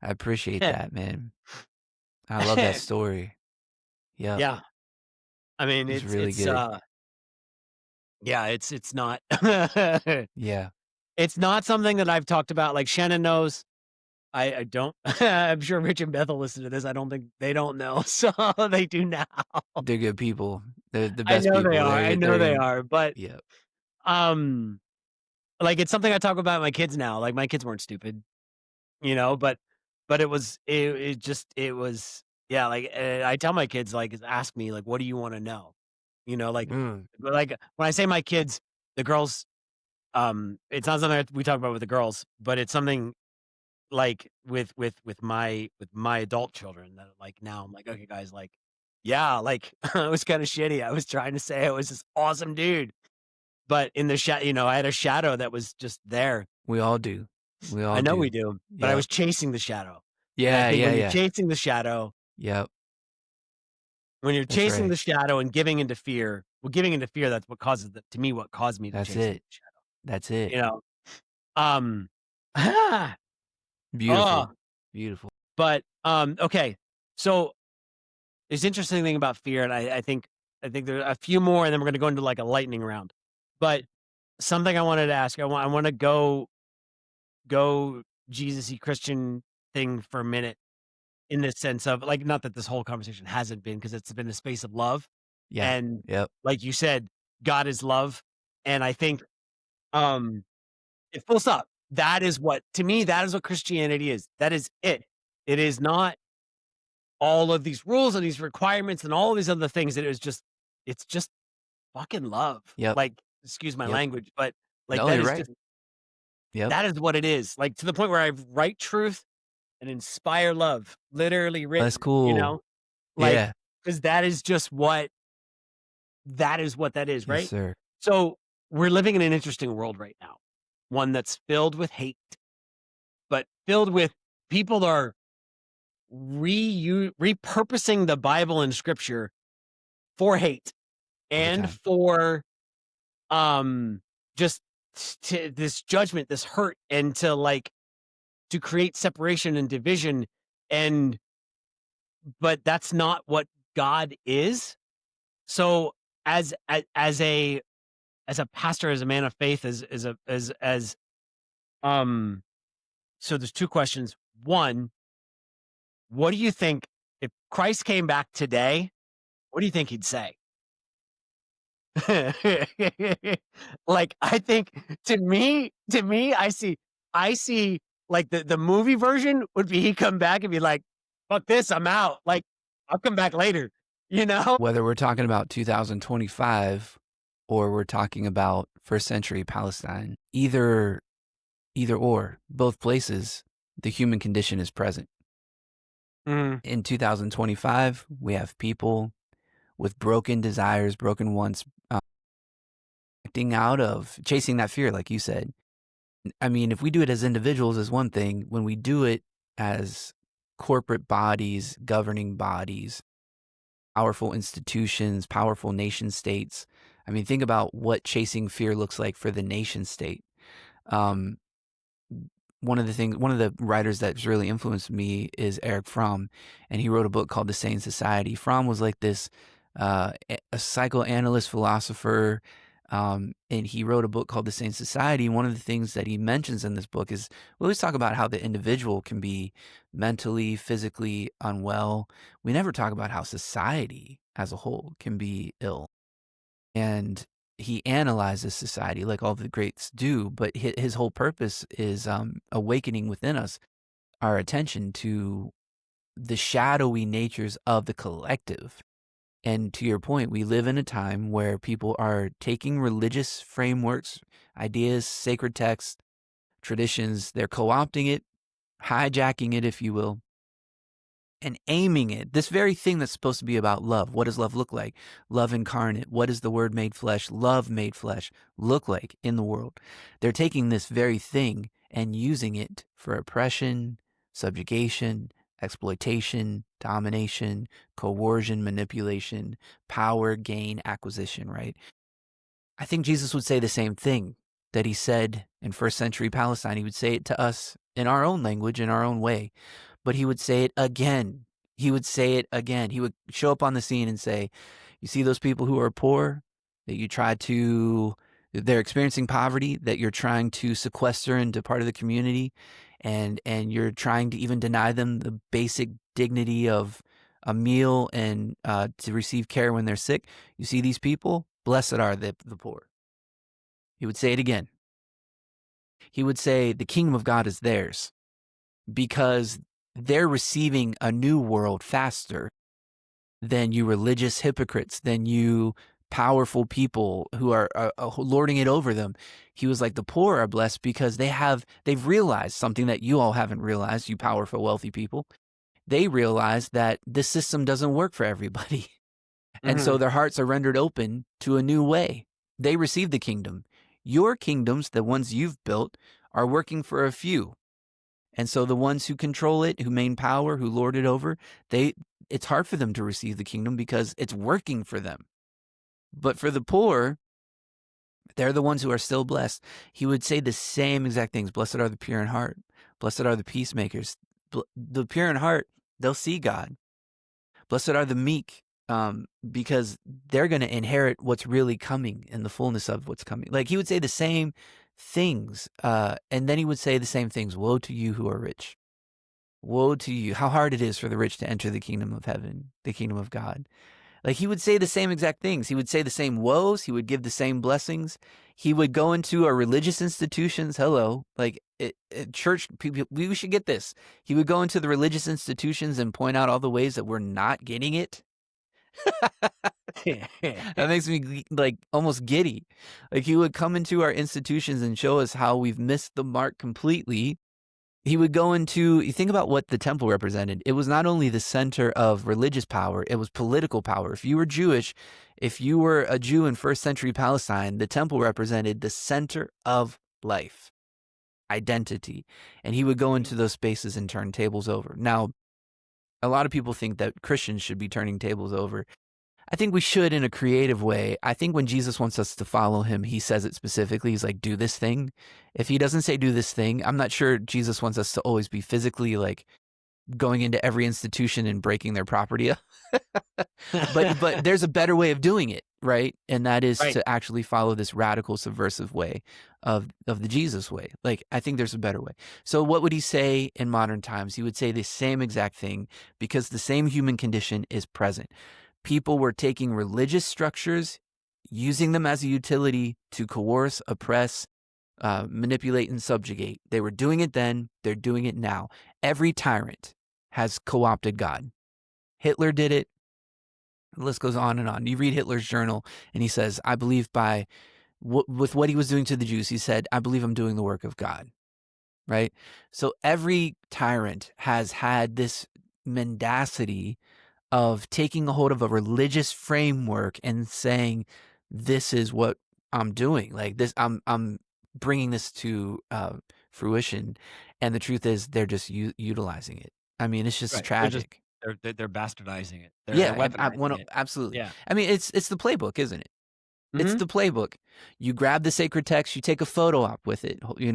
I appreciate that, man. I love that story. Yep. Yeah. I mean, It's really good. yeah, it's not, Yeah. it's not something that I've talked about. Like Shannon knows. I don't. I'm sure Rich and Beth will listen to this. I don't think they don't know, so they do now. They're good people. They're the I best know they people. are. I know They're they in are. But yep. um, like it's something I talk about with my kids now. Like my kids weren't stupid, but it was yeah. Like I tell my kids like ask me like what do you want to know, like Mm. but like when I say my kids, the girls, it's not something that we talk about with the girls, but it's something like with my adult children that like now I'm like, okay, guys, like, yeah, like it was kind of shitty. I was trying to say I was this awesome dude, but in the I had a shadow that was just there. We all do. We I all know we do. do, but I Yep. was chasing the shadow. And I Yeah, think yeah, when you're yeah. chasing the shadow, Yep. When you're That's chasing right. the shadow and giving into fear, well, giving into fear, that's what causes the to me, what caused me to That's chase into it. the shadow, That's it. you know? Um, ah, Beautiful. oh, Beautiful. but, okay. So, there's interesting thing about fear, and I think there are a few more, and then we're gonna go into, like, a lightning round. But something I wanted to ask, I wanna go Jesus-y Christian thing for a minute in the sense of, like, not that this whole conversation hasn't been, because it's been a space of love, Yeah. and Yep. like you said, God is love, and I think, um, full stop. That is what to me, that is what Christianity is. That is it. It is not all of these rules and these requirements and all of these other things. It's just fucking love. Yep. Like, excuse my Yep. language, but like No, that you're is right. just Yep. that is what it is. Like to the point where I write truth and inspire love, literally That's written, cool. like, Yeah. because that is what that is, Yes, right? sir. So we're living in an interesting world right now, one that's filled with hate, but filled with people that are repurposing the Bible and scripture for hate All the and time. for um just this judgment, this hurt, and to like to create separation and division. And but that's not what God is. So as a pastor, as a man of faith, as so there's two questions. One, what do you think if Christ came back today? What do you think he'd say? Like, I think to me, I see like the movie version would be he come back and be like, "Fuck this, I'm out. Like, I'll come back later." You know? Whether we're talking about 2025 or we're talking about first century Palestine, either or, both places, the human condition is present. Mhm. In 2025, we have people with broken desires, broken wants, acting out of chasing that fear, like you said. I mean, if we do it as individuals, is one thing. When we do it as corporate bodies, governing bodies, powerful institutions, powerful nation states. I mean, think about what chasing fear looks like for the nation state. Um, one of the writers that's really influenced me is Eric Fromm, and he wrote a book called The Sane Society. Fromm was like this a psychoanalyst, philosopher, and he wrote a book called The Sane Society. One of the things that he mentions in this book is we always talk about how the individual can be mentally, physically unwell. We never talk about how society as a whole can be ill. And he analyzes society like all the greats do, but his whole purpose is awakening within us our attention to the shadowy natures of the collective. And to your point, we live in a time where people are taking religious frameworks, ideas, sacred texts, traditions, they're co opting it, hijacking it, if you will, and aiming it. This very thing that's supposed to be about love. What does love look like? Love incarnate. What does the word made flesh, love made flesh, look like in the world? They're taking this very thing and using it for oppression, subjugation, exploitation, domination, coercion, manipulation, power, gain, acquisition, right? I think Jesus would say the same thing that he said in first century Palestine. He would say it to us in our own language, in our own way, but he would say it again. He would say it again. He would show up on the scene and say, "You see those people who are poor that you try to, they're experiencing poverty that you're trying to sequester into part of the community, and you're trying to even deny them the basic dignity of a meal and to receive care when they're sick. You see these people? Blessed are the poor." He would say it again. He would say, "The kingdom of God is theirs because they're receiving a new world faster than you religious hypocrites, than you powerful people who are lording it over them." He was like, the poor are blessed because they've realized something that you all haven't realized, you powerful, wealthy people. They realize that this system doesn't work for everybody. And so Mhm. their hearts are rendered open to a new way. They receive the kingdom. Your kingdoms, the ones you've built, are working for a few. And so the ones who control it, who main power, who lord it over, it's hard for them to receive the kingdom because it's working for them. But for the poor, they're the ones who are still blessed. He would say the same exact things. Blessed are the pure in heart. Blessed are the peacemakers. The pure in heart, they'll see God. Blessed are the meek, because they're going to inherit what's really coming and the fullness of what's coming. Like he would say the same things, and then he would say the same things. Woe to you who are rich. Woe to you. How hard it is for the rich to enter the kingdom of heaven, the kingdom of God. Like he would say the same exact things. He would say the same woes. He would give the same blessings. He would go into our religious institutions. Hello, like church people, we should get this. He would go into the religious institutions and point out all the ways that we're not getting it. That makes me like almost giddy. Like he would come into our institutions and show us how we've missed the mark completely. He would go into, you think about what the temple represented. It was not only the center of religious power, it was political power. If you were Jewish, if you were a Jew in first century Palestine, the temple represented the center of life, identity. And he would go into those spaces and turn tables over. Now, a lot of people think that Christians should be turning tables over. I think we should in a creative way. I think when Jesus wants us to follow him, he says it specifically. He's like, do this thing. If he doesn't say do this thing, I'm not sure Jesus wants us to always be physically like going into every institution and breaking their property up. but there's a better way of doing it, right? And that is Right. to actually follow this radical subversive way of the Jesus way. Like I think there's a better way. So what would he say in modern times? He would say the same exact thing because the same human condition is present. People were taking religious structures, using them as a utility to coerce, oppress, manipulate, and subjugate. They were doing it then. They're doing it now. Every tyrant has co-opted God. Hitler did it. The list goes on and on. You read Hitler's journal, and he says, I believe with what he was doing to the Jews, he said, I believe I'm doing the work of God, right? So every tyrant has had this mendacity of taking a hold of a religious framework and saying, this is what I'm doing. Like this, I'm bringing this to fruition. And the truth is they're just utilizing it. I mean, it's just Right. tragic. They're bastardizing it. They're Yeah, weaponizing it. absolutely. Yeah. I mean, it's the playbook, isn't it? It's Mhm. the playbook. You grab the sacred text, you take a photo op with it, like Or you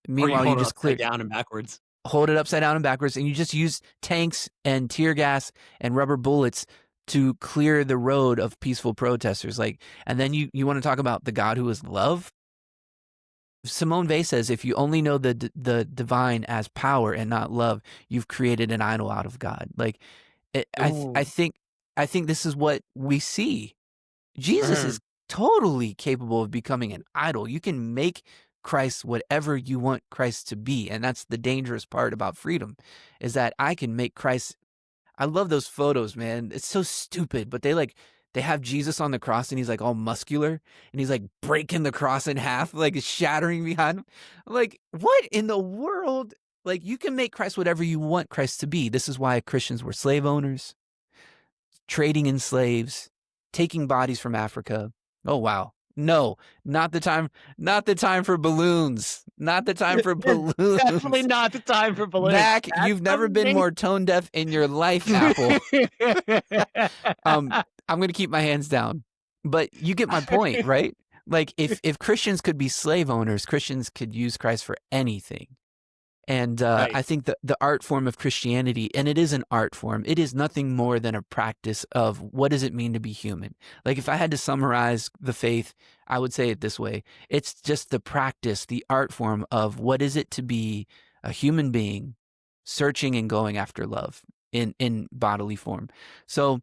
meanwhile you hold it just upside down and backwards. hold it upside down and backwards, and you just use tanks and tear gas and rubber bullets to clear the road of peaceful protesters. Like, and then you want to talk about the God who is love? Simone Weil says, if you only know the divine as power and not love, you've created an idol out of God. Like, I Ooh. think this is what we see. Jesus Mhm. is totally capable of becoming an idol. You can make Christ whatever you want Christ to be. And that's the dangerous part about freedom, is that I can make Christ. I love those photos, man. It's so stupid, but they have Jesus on the cross and he's like all muscular and he's like breaking the cross in half, like it's shattering behind him. I'm like, what in the world? Like you can make Christ whatever you want Christ to be. This is why Christians were slave owners, trading in slaves, taking bodies from Africa. Oh wow. No, not the time for balloons. Not the time for Definitely balloons. not the time for balloons. Mac, That's you've never been amazing. more tone deaf in your life, Apple. I'm going to keep my hands down. But you get my point, right? Like if Christians could be slave owners, Christians could use Christ for anything. And Right. I think the art form of Christianity, and it is an art form, it is nothing more than a practice of what does it mean to be human. Like if I had to summarize the faith, I would say it this way. It's just the practice, the art form of what is it to be a human being searching and going after love in bodily form. So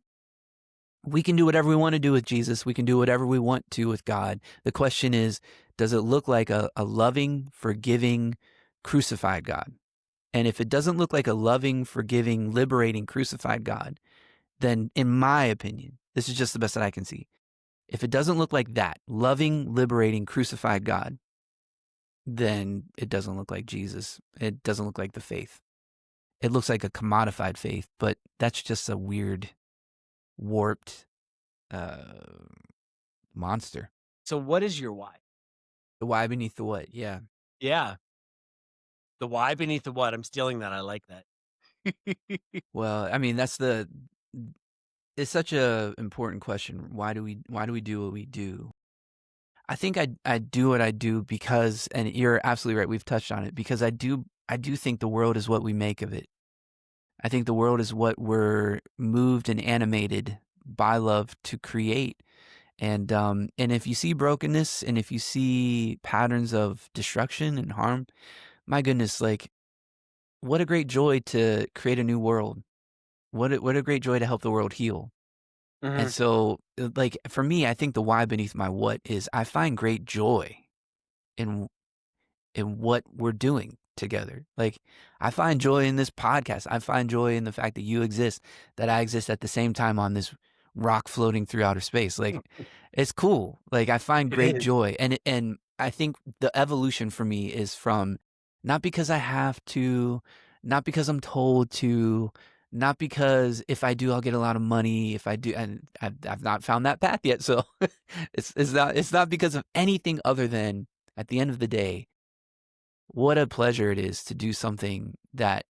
we can do whatever we want to do with Jesus. We can do whatever we want to with God. The question is, does it look like a loving, forgiving, crucified God? And if it doesn't look like a loving, forgiving, liberating, crucified God, then in my opinion, this is just the best that I can see. If it doesn't look like that, loving, liberating, crucified God, then it doesn't look like Jesus. It doesn't look like the faith. It looks like a commodified faith, but that's just a weird, warped monster. So what is your why? The why beneath the what? Yeah. Yeah. The why beneath the what. I'm stealing that. I like that. Well, I mean, that's it's such a important question. Why do we do what we do? I think I do what I do because, and you're absolutely right. We've touched on it because I do think the world is what we make of it. I think the world is what we're moved and animated by love to create. And if you see brokenness and if you see patterns of destruction and harm, my goodness, like what a great joy to create a new world. What a great joy to help the world heal. And Hmm. so, like for me, I think the why beneath my what is I find great joy in what we're doing together. Like I find joy in this podcast. I find joy in the fact that you exist, that I exist at the same time on this rock floating through outer space. Like it's cool. Like I find It great is. joy. And I think the evolution for me is from not because I have to, not because I'm told to, not because if I do I'll get a lot of money, if I do, and I've not found that path yet. So it's not because of anything other than at the end of the day what a pleasure it is to do something that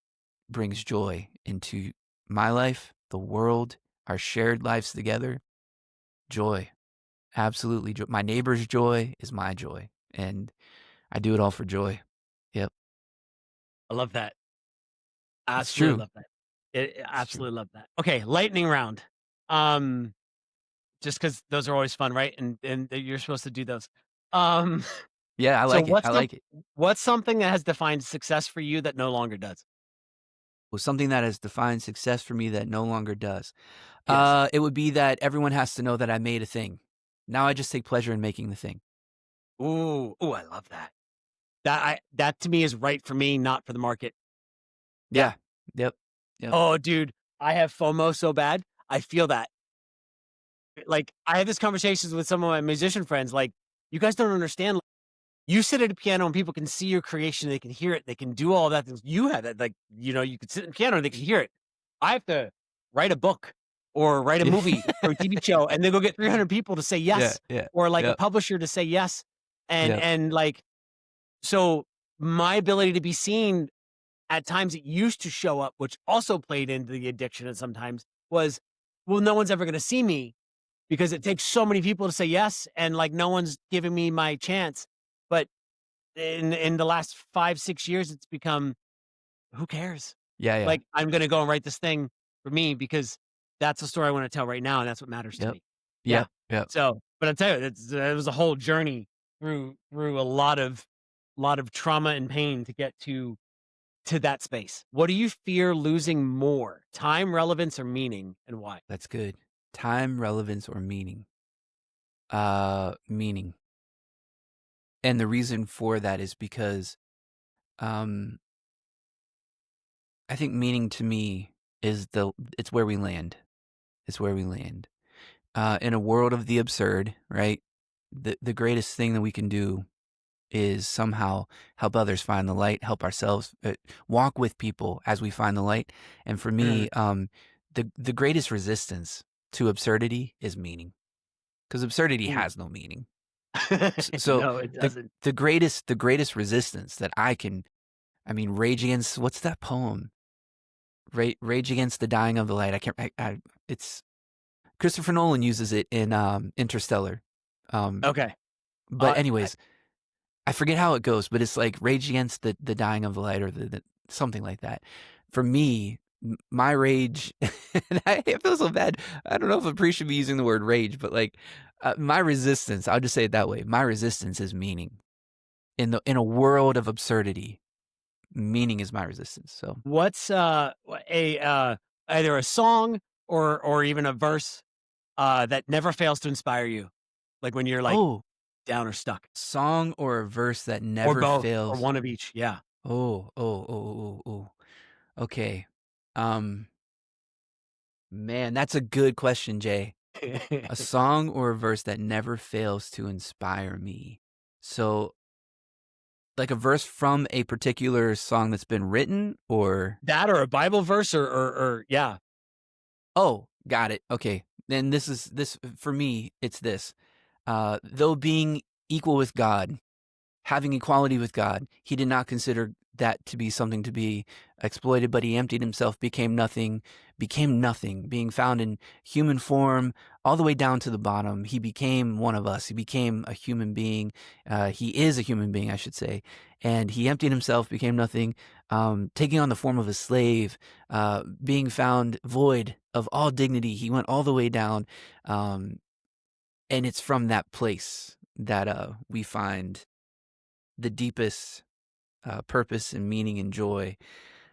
brings joy into my life, the world, our shared lives together. Joy, absolutely joy. My neighbor's joy is my joy, and I do it all for joy. Yep, I love that. it's Absolutely true. love that. It's true. Absolutely love that. Okay, lightning round. Um, just because those are always fun, right? And you're supposed to do those. Um, Yeah, I so like it. I like it. what's something that has defined success for you that no longer does? Well, something that has defined success for me that no longer does. Yes. It would be that everyone has to know that I made a thing. Now I just take pleasure in making the thing. Ooh, I love that. That to me is right for me, not for the market. Yeah. Yeah. Yep. Yep. Oh, dude, I have FOMO so bad. I feel that. Like, I have this conversations with some of my musician friends. Like, you guys don't understand. Like, you sit at a piano and people can see your creation. They can hear it. They can do all that. You have it. Like, you could sit at the piano and they can hear it. I have to write a book or write a Yeah. movie or a TV show and then go get 300 people to say Yeah. yes, Yeah. or like a Yep. publisher to say yes. And, Yep. and like, so my ability to be seen at times it used to show up, which also played into the addiction and sometimes was, well, no one's ever going to see me because it takes so many people to say yes. And like, no one's giving me my chance. But in the last 5, 6 years, it's become, who cares? Yeah. Yeah. Like, I'm going to go and write this thing for me because that's the story I want to tell right now. And that's what matters to Yep. me. Yeah. Yep. Yep. So, but I tell you, it was a whole journey through a lot of trauma and pain to get to that space. What do you fear losing more? Time, relevance, or meaning, and why? That's good. Time, relevance, or meaning. Meaning. And the reason for that is because um I think meaning to me is it's where we land. It's where we land. In a world of the absurd, right? The greatest thing that we can do is somehow help others find the light, help ourselves walk with people as we find the light. And for Mhm. me, the greatest resistance to absurdity is meaning, because absurdity Ooh. has no meaning. So No, it the doesn't. the greatest resistance that Rage Against, what's that poem? Rage Against the Dying of the Light. I can't. It's Christopher Nolan uses it in Interstellar. Um, Okay. but I anyways, I forget how it goes, but it's like Rage Against the Dying of the Light, or the something like that. For me, my rage, and I feel so bad. I don't know if a priest should be using the word rage, but like my resistance, I'll just say it that way. My resistance is meaning in a world of absurdity. Meaning is my resistance. So, what's a either a song or even a verse that never fails to inspire you, like when you're like oh, down or stuck, song or a verse that or never both, or fails. one of each. Yeah. Oh, oh, oh, oh, oh. Okay. Um, man, that's a good question, Jay. A song or a verse that never fails to inspire me. So, like a verse from a particular song that's been written, or That or a Bible verse, or yeah. oh, got it. Okay. Then this for me, it's this. Though being equal with God, having equality with God, he did not consider that to be something to be exploited, but he emptied himself, became nothing, being found in human form all the way down to the bottom. He became one of us. He became a human being. He is a human being, I should say. And he emptied himself, became nothing, taking on the form of a slave, being found void of all dignity. He went all the way down. And it's from that place that we find the deepest purpose and meaning and joy.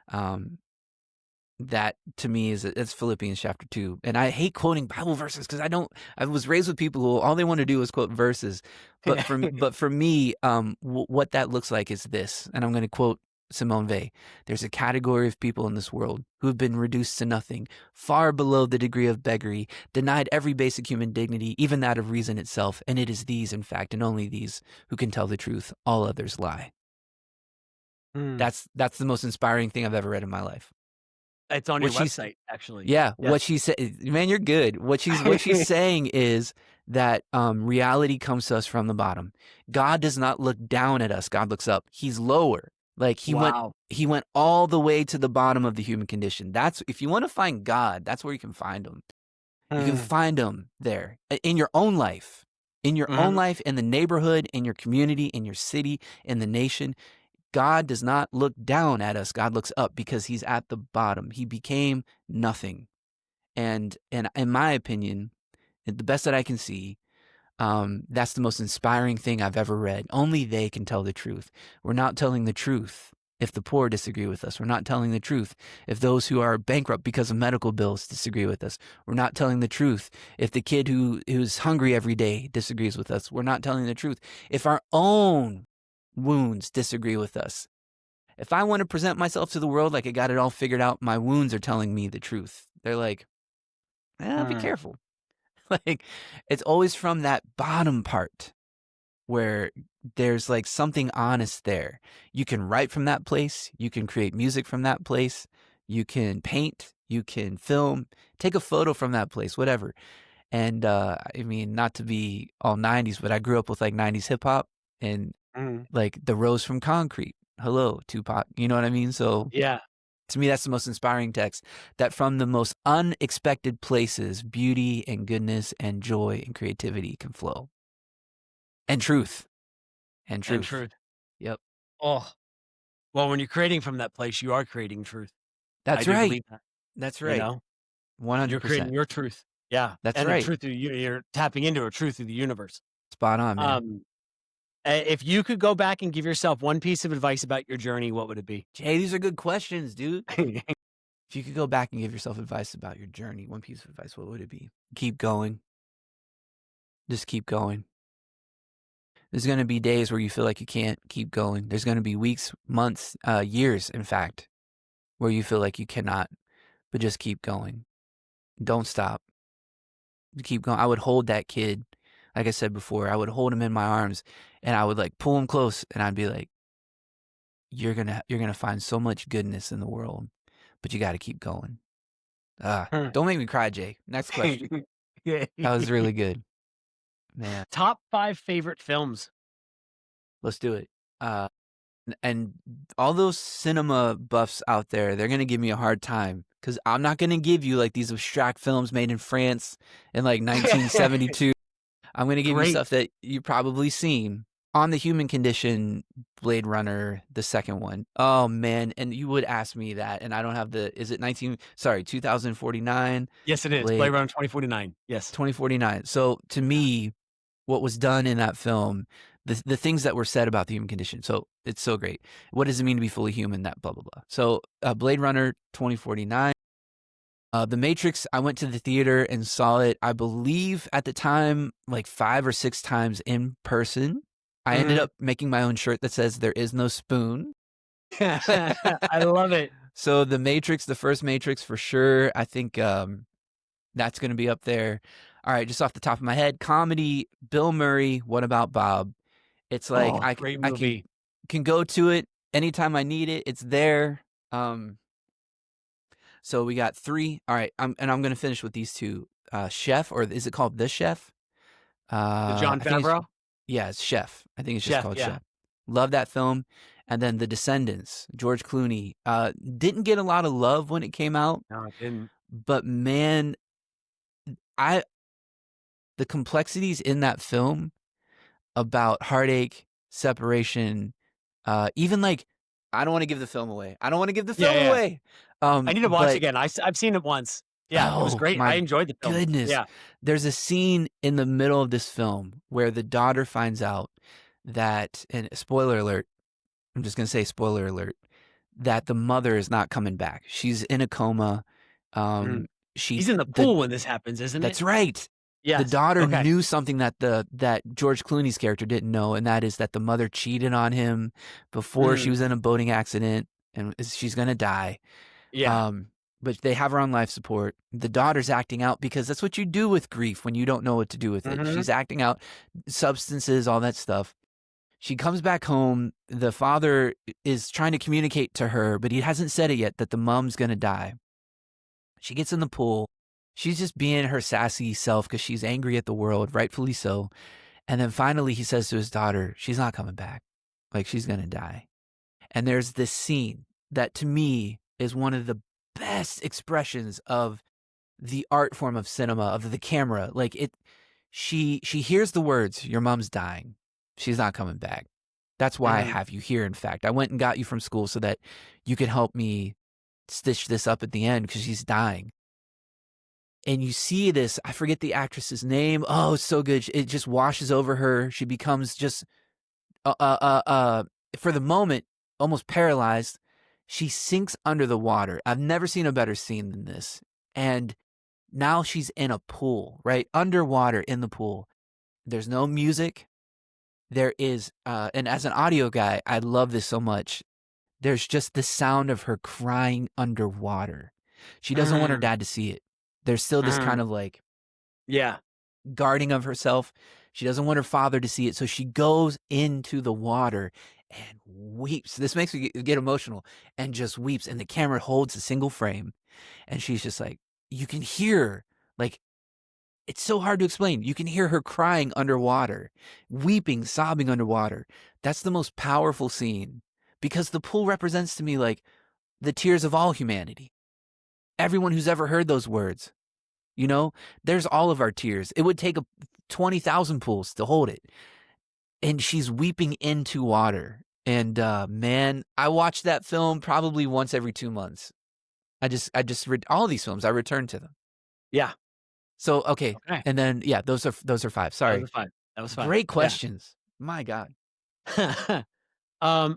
Um, that to me it's Philippians chapter 2. And I hate quoting Bible verses because I was raised with people who all they want to do is quote verses. But for me, what that looks like is this, and I'm going to quote Simone Weil. There's a category of people in this world who have been reduced to nothing, far below the degree of beggary, denied every basic human dignity, even that of reason itself. And it is these, in fact, and only these, who can tell the truth. All others lie. That's the most inspiring thing I've ever read in my life. It's on your website, actually. Yeah, what she said, man, you're good. What she's saying is that reality comes to us from the bottom. God does not look down at us. God looks up. He's lower. Like he went all the way to the bottom of the human condition. That's, if you want to find God, that's where you can find him. You can find him there in your own life, in the neighborhood, in your community, in your city, in the nation. God does not look down at us. God looks up because he's at the bottom. He became nothing. And in my opinion, the best that I can see, that's the most inspiring thing I've ever read. Only they can tell the truth. We're not telling the truth if the poor disagree with us. We're not telling the truth if those who are bankrupt because of medical bills disagree with us. We're not telling the truth if the kid who's hungry every day disagrees with us. We're not telling the truth if our own wounds disagree with us. If I want to present myself to the world like I got it all figured out, my wounds are telling me the truth. They're like, be careful. Like, it's always from that bottom part where there's like something honest there. You can write from that place. You can create music from that place. You can paint. You can film. Take a photo from that place, whatever. And I mean, not to be all 90s, but I grew up with like 90s hip hop and like the Rose from Concrete. Hello, Tupac. You know what I mean? So Yeah. to me, that's the most inspiring text, that from the most unexpected places, beauty and goodness and joy and creativity can flow. And truth. And truth. Yep. Oh, well, when you're creating from that place, you are creating truth. That's I do right. believe that. That's right. You know? 100%. You're creating your truth. Yeah. That's and right. The truth of you're tapping into a truth of the universe. Spot on, man. If you could go back and give yourself one piece of advice about your journey, what would it be? Jay, these are good questions, dude. If you could go back and give yourself advice about your journey, one piece of advice, what would it be? Keep going. Just keep going. There's going to be days where you feel like you can't keep going. There's going to be weeks, months, years, in fact, where you feel like you cannot, but just keep going. Don't stop. Keep going. I would hold that kid. Like I said before, I would hold him in my arms and I would like pull him close and I'd be like, you're going to find so much goodness in the world, but you got to keep going. Don't make me cry, Jay. Next question. That was really good, man. Top 5 favorite films. Let's do it. And all those cinema buffs out there, they're going to give me a hard time because I'm not going to give you like these abstract films made in France in like 1972. I'm going to give you stuff that you've probably seen. On the Human Condition, Blade Runner, the second one. Oh, man. And you would ask me that, and I don't have is it 2049? Yes, it is. Blade Runner 2049. Yes. 2049. So to me, what was done in that film, the things that were said about the human condition. So it's so great. What does it mean to be fully human? That blah, blah, blah. So Blade Runner 2049. The Matrix, I went to the theater and saw it, I believe at the time, like 5 or 6 times in person. I ended up making my own shirt that says there is no spoon. I love it. So the Matrix, the first Matrix for sure. I think that's going to be up there. All right, just off the top of my head, comedy, Bill Murray, What About Bob? It's like I can go to it anytime I need it. It's there. So we got 3. All right, I'm going to finish with these 2. Chef, or is it called The Chef? The Jon Favreau? Yeah, it's Chef. I think it's just called Chef. Love that film. And then The Descendants, George Clooney, didn't get a lot of love when it came out, No, it didn't. but man, I the complexities in that film about heartache, separation, even like I don't want to give the film away. I don't want to give the Yeah, film yeah. away. I need to watch it But again. I've seen it once. Yeah, it was oh great. I my enjoyed the film. goodness. Yeah. There's a scene in the middle of this film where the daughter finds out that, and spoiler alert, I'm just going to say spoiler alert, that the mother is not coming back. She's in a coma. Mhm. Um, He's in the the pool when this happens, isn't it? That's right. The Yes. daughter Okay. knew something that that George Clooney's character didn't know, and that is that the mother cheated on him before she Mm. was in a boating accident, and she's gonna die. Yeah. But they have her on life support. The daughter's acting out because that's what you do with grief when you don't know what to do with it. Mhm. She's acting out substances, all that stuff. She comes back home. The father is trying to communicate to her, but he hasn't said it yet that the mom's gonna die. She gets in the pool. She's just being her sassy self because she's angry at the world, rightfully so. And then finally he says to his daughter, she's not coming back. Like she's going to die. And there's this scene that to me is one of the best expressions of the art form of cinema, of the camera. Like she hears the words, your mom's dying. She's not coming back. That's why I Mhm. have you here. In fact, I went and got you from school so that you could help me stitch this up at the end because she's dying. And you see this, I forget the actress's name. Oh, it's so good. It just washes over her. She becomes just, uh, uh, uh, uh, for the moment, almost paralyzed. She sinks under the water. I've never seen a better scene than this. And now she's in a pool, right? Underwater in the pool. There's no music. There is, and as an audio guy, I love this so much. There's just the sound of her crying underwater. She doesn't want her Mm. dad to see it. There's still this kind Mm. of like, Yeah. guarding of herself. She doesn't want her father to see it. So she goes into the water and weeps. This makes me get emotional and just weeps. And the camera holds a single frame. And she's just like, you can hear, like, it's so hard to explain. You can hear her crying underwater, weeping, sobbing underwater. That's the most powerful scene because the pool represents to me like the tears of all humanity. Everyone who's ever heard those words. You know, there's all of our tears. It would take 20,000 pools to hold it. And she's weeping into water. And man, I watch that film probably once every 2 months. I just read all these films. I return to them. Yeah. So okay, Okay. and then yeah, those are 5. That was Sorry, a 5. That was 5. great Yeah. questions. My God, All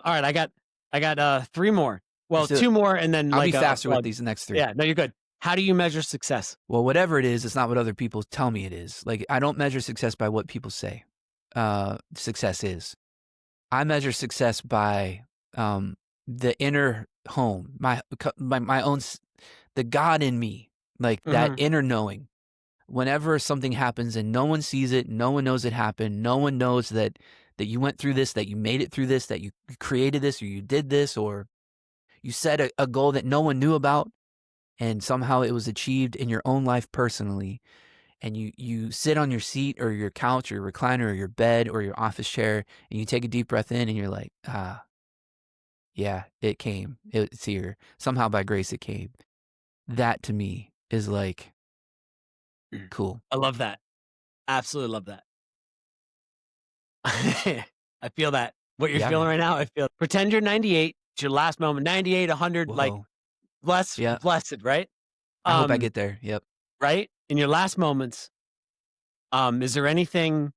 right, I got 3 more. Well, so 2 more and then I'll be like a faster with plug. these next 3. Yeah, no, you're good. How do you measure success? Well, whatever it is, it's not what other people tell me it is. Like I don't measure success by what people say. Success is. I measure success by the inner home, my own, the God in me, like that Mhm. inner knowing. Whenever something happens and no one sees it, no one knows it happened, no one knows that you went through this, that you made it through this, that you created this, or you did this, or you set a goal that no one knew about, and somehow it was achieved in your own life personally. And you sit on your seat or your couch or your recliner or your bed or your office chair and you take a deep breath in and you're like, yeah, it came. It's here. Somehow by grace it came. That to me is like Mm. cool. I love that. Absolutely love that. I feel that. What you're Yeah, feeling man. right now, I feel pretend you're 98. It's your last moment. 98, 100, like, Whoa. Yeah. blessed, right? I hope I Um, get there. Yep. right? In your last moments, is there anything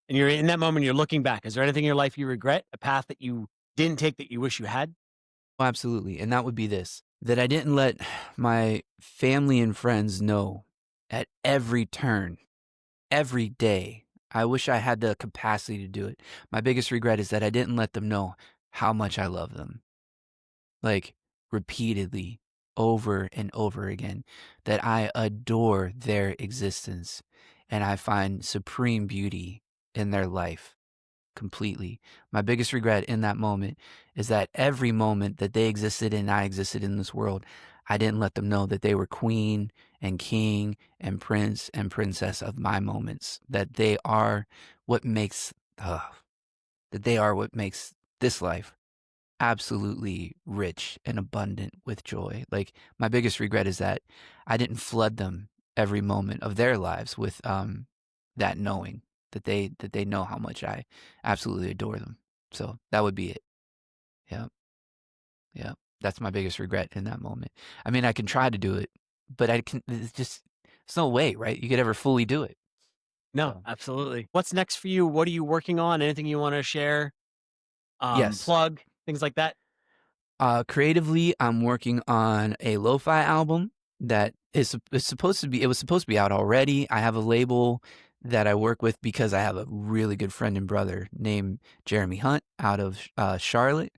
and you're in that moment, you're looking back, is there anything in your life you regret? A path that you didn't take that you wish you had? Oh, absolutely. And that would be this, that I didn't let my family and friends know at every turn, every day. I wish I had the capacity to do it. My biggest regret is that I didn't let them know how much I love them. Like repeatedly, over and over again, that I adore their existence and I find supreme beauty in their life completely. My biggest regret in that moment is that every moment that they existed and I existed in this world, I didn't let them know that they were queen and king and prince and princess of my moments, that they are what makes, that they are what makes this life absolutely rich and abundant with joy. Like, my biggest regret is that I didn't flood them every moment of their lives with that knowing that they know how much I absolutely adore them. So that would be it. Yeah. Yeah. That's my biggest regret in that moment. I mean, I can try to do it, but it's no way, right? You could ever fully do it. No, So, absolutely. What's next for you? What are you working on? Anything you want to share? yes. Plug, things like that? Creatively, I'm working on a lo-fi album that is supposed to be it was supposed to be out already. I have a label that I work with because I have a really good friend and brother named Jeremy Hunt out of Charlotte,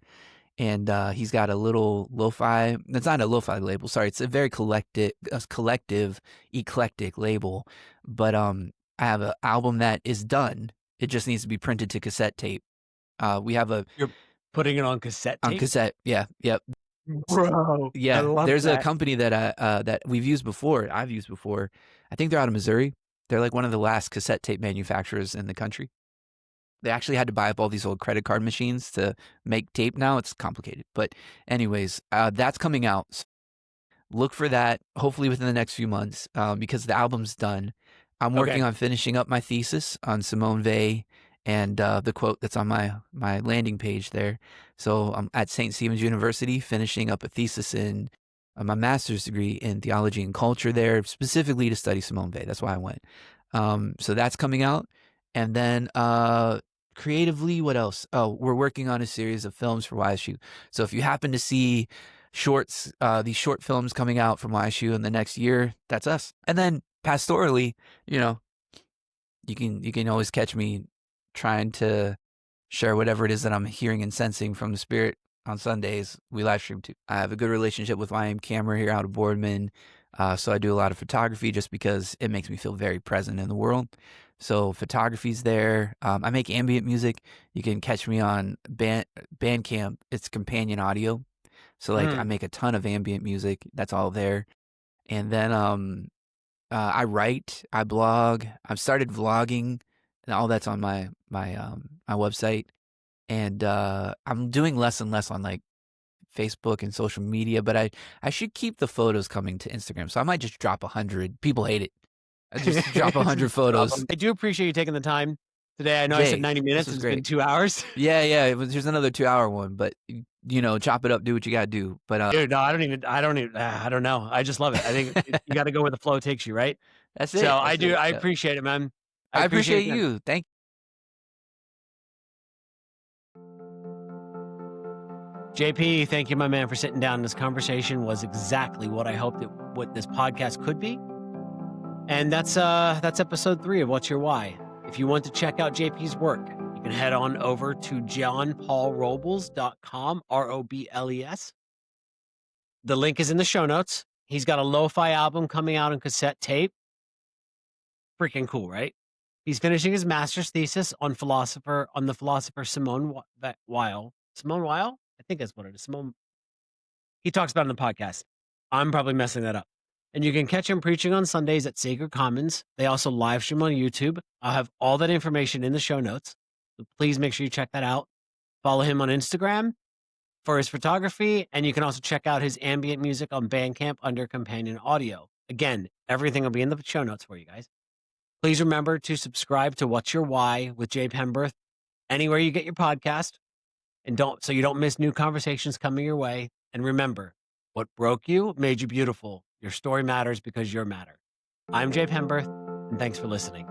and he's got a little lo-fi. It's not a lo-fi label. Sorry, it's a very collective, eclectic label. But I have an album that is done. It just needs to be printed to cassette tape. We have a You're putting it on cassette on tape? cassette. Yeah, yep. Bro, I Yeah, love there's a that. company that that we've used before. I've used before. I think they're out of Missouri. They're like one of the last cassette tape manufacturers in the country. They actually had to buy up all these old credit card machines to make tape now. It's complicated. But anyways, that's coming out. Look for that hopefully within the next few months because the album's done. I'm Okay. working on finishing up my thesis on Simone Weil and the quote that's on my landing page there. So I'm at St. Stephen's University finishing up a thesis in my master's degree in theology and culture there, specifically to study Simone Weil. That's why I went. So that's coming out. And then creatively, what else? Oh, we're working on a series of films for YSU. So if you happen to see shorts, these short films coming out from YSU in the next year, that's us. And then pastorally, you know, you can always catch me trying to share whatever it is that I'm hearing and sensing from the Spirit on Sundays. We live stream too. I have a good relationship with YM Camera here out of Boardman. So I do a lot of photography just because it makes me feel very present in the world. So photography's there. I make ambient music. You can catch me on Bandcamp. It's companion audio. So like I Mm. make a ton of ambient music. That's all there. And then I write, I blog. I've started vlogging, and all that's on my website. And I'm doing less and less on like Facebook and social media, but I should keep the photos coming to Instagram. So I might just drop 100. People hate it. I just drop 100 Drop photos. 'em. I do appreciate you taking the time today. I know I said Jay, 90 this minutes. was It's been great. 2 hours. Yeah, yeah. Here's another 2 hour one, but you know, chop it up, do what you gotta do. But Dude, no, I don't know. I just love it. I think you got to go where the flow takes you, right? that's So it. I That's do. it. I Yeah. appreciate it, man. I I appreciate appreciate it. you. Thank JP, thank you, my man, for sitting down. This conversation was exactly what I hoped what this podcast could be. And that's episode 3 of What's Your Why. If you want to check out JP's work, you can head on over to johnpaulrobles.com, Robles. The link is in the show notes. He's got a lo-fi album coming out on cassette tape. Freaking cool, right? He's finishing his master's thesis on the philosopher Simone Weil. Simone Weil? I think that's what it is. Simone. He talks about it in the podcast. I'm probably messing that up. And you can catch him preaching on Sundays at Sacred Commons. They also live stream on YouTube. I'll have all that information in the show notes. So please make sure you check that out. Follow him on Instagram for his photography. And you can also check out his ambient music on Bandcamp under Companion Audio. Again, everything will be in the show notes for you guys. Please remember to subscribe to What's Your Why with Jay Pemberth anywhere you get your podcast. And so you don't miss new conversations coming your way. And remember, what broke you made you beautiful. Your story matters because you're matter. I'm Jay Pemberth, and thanks for listening.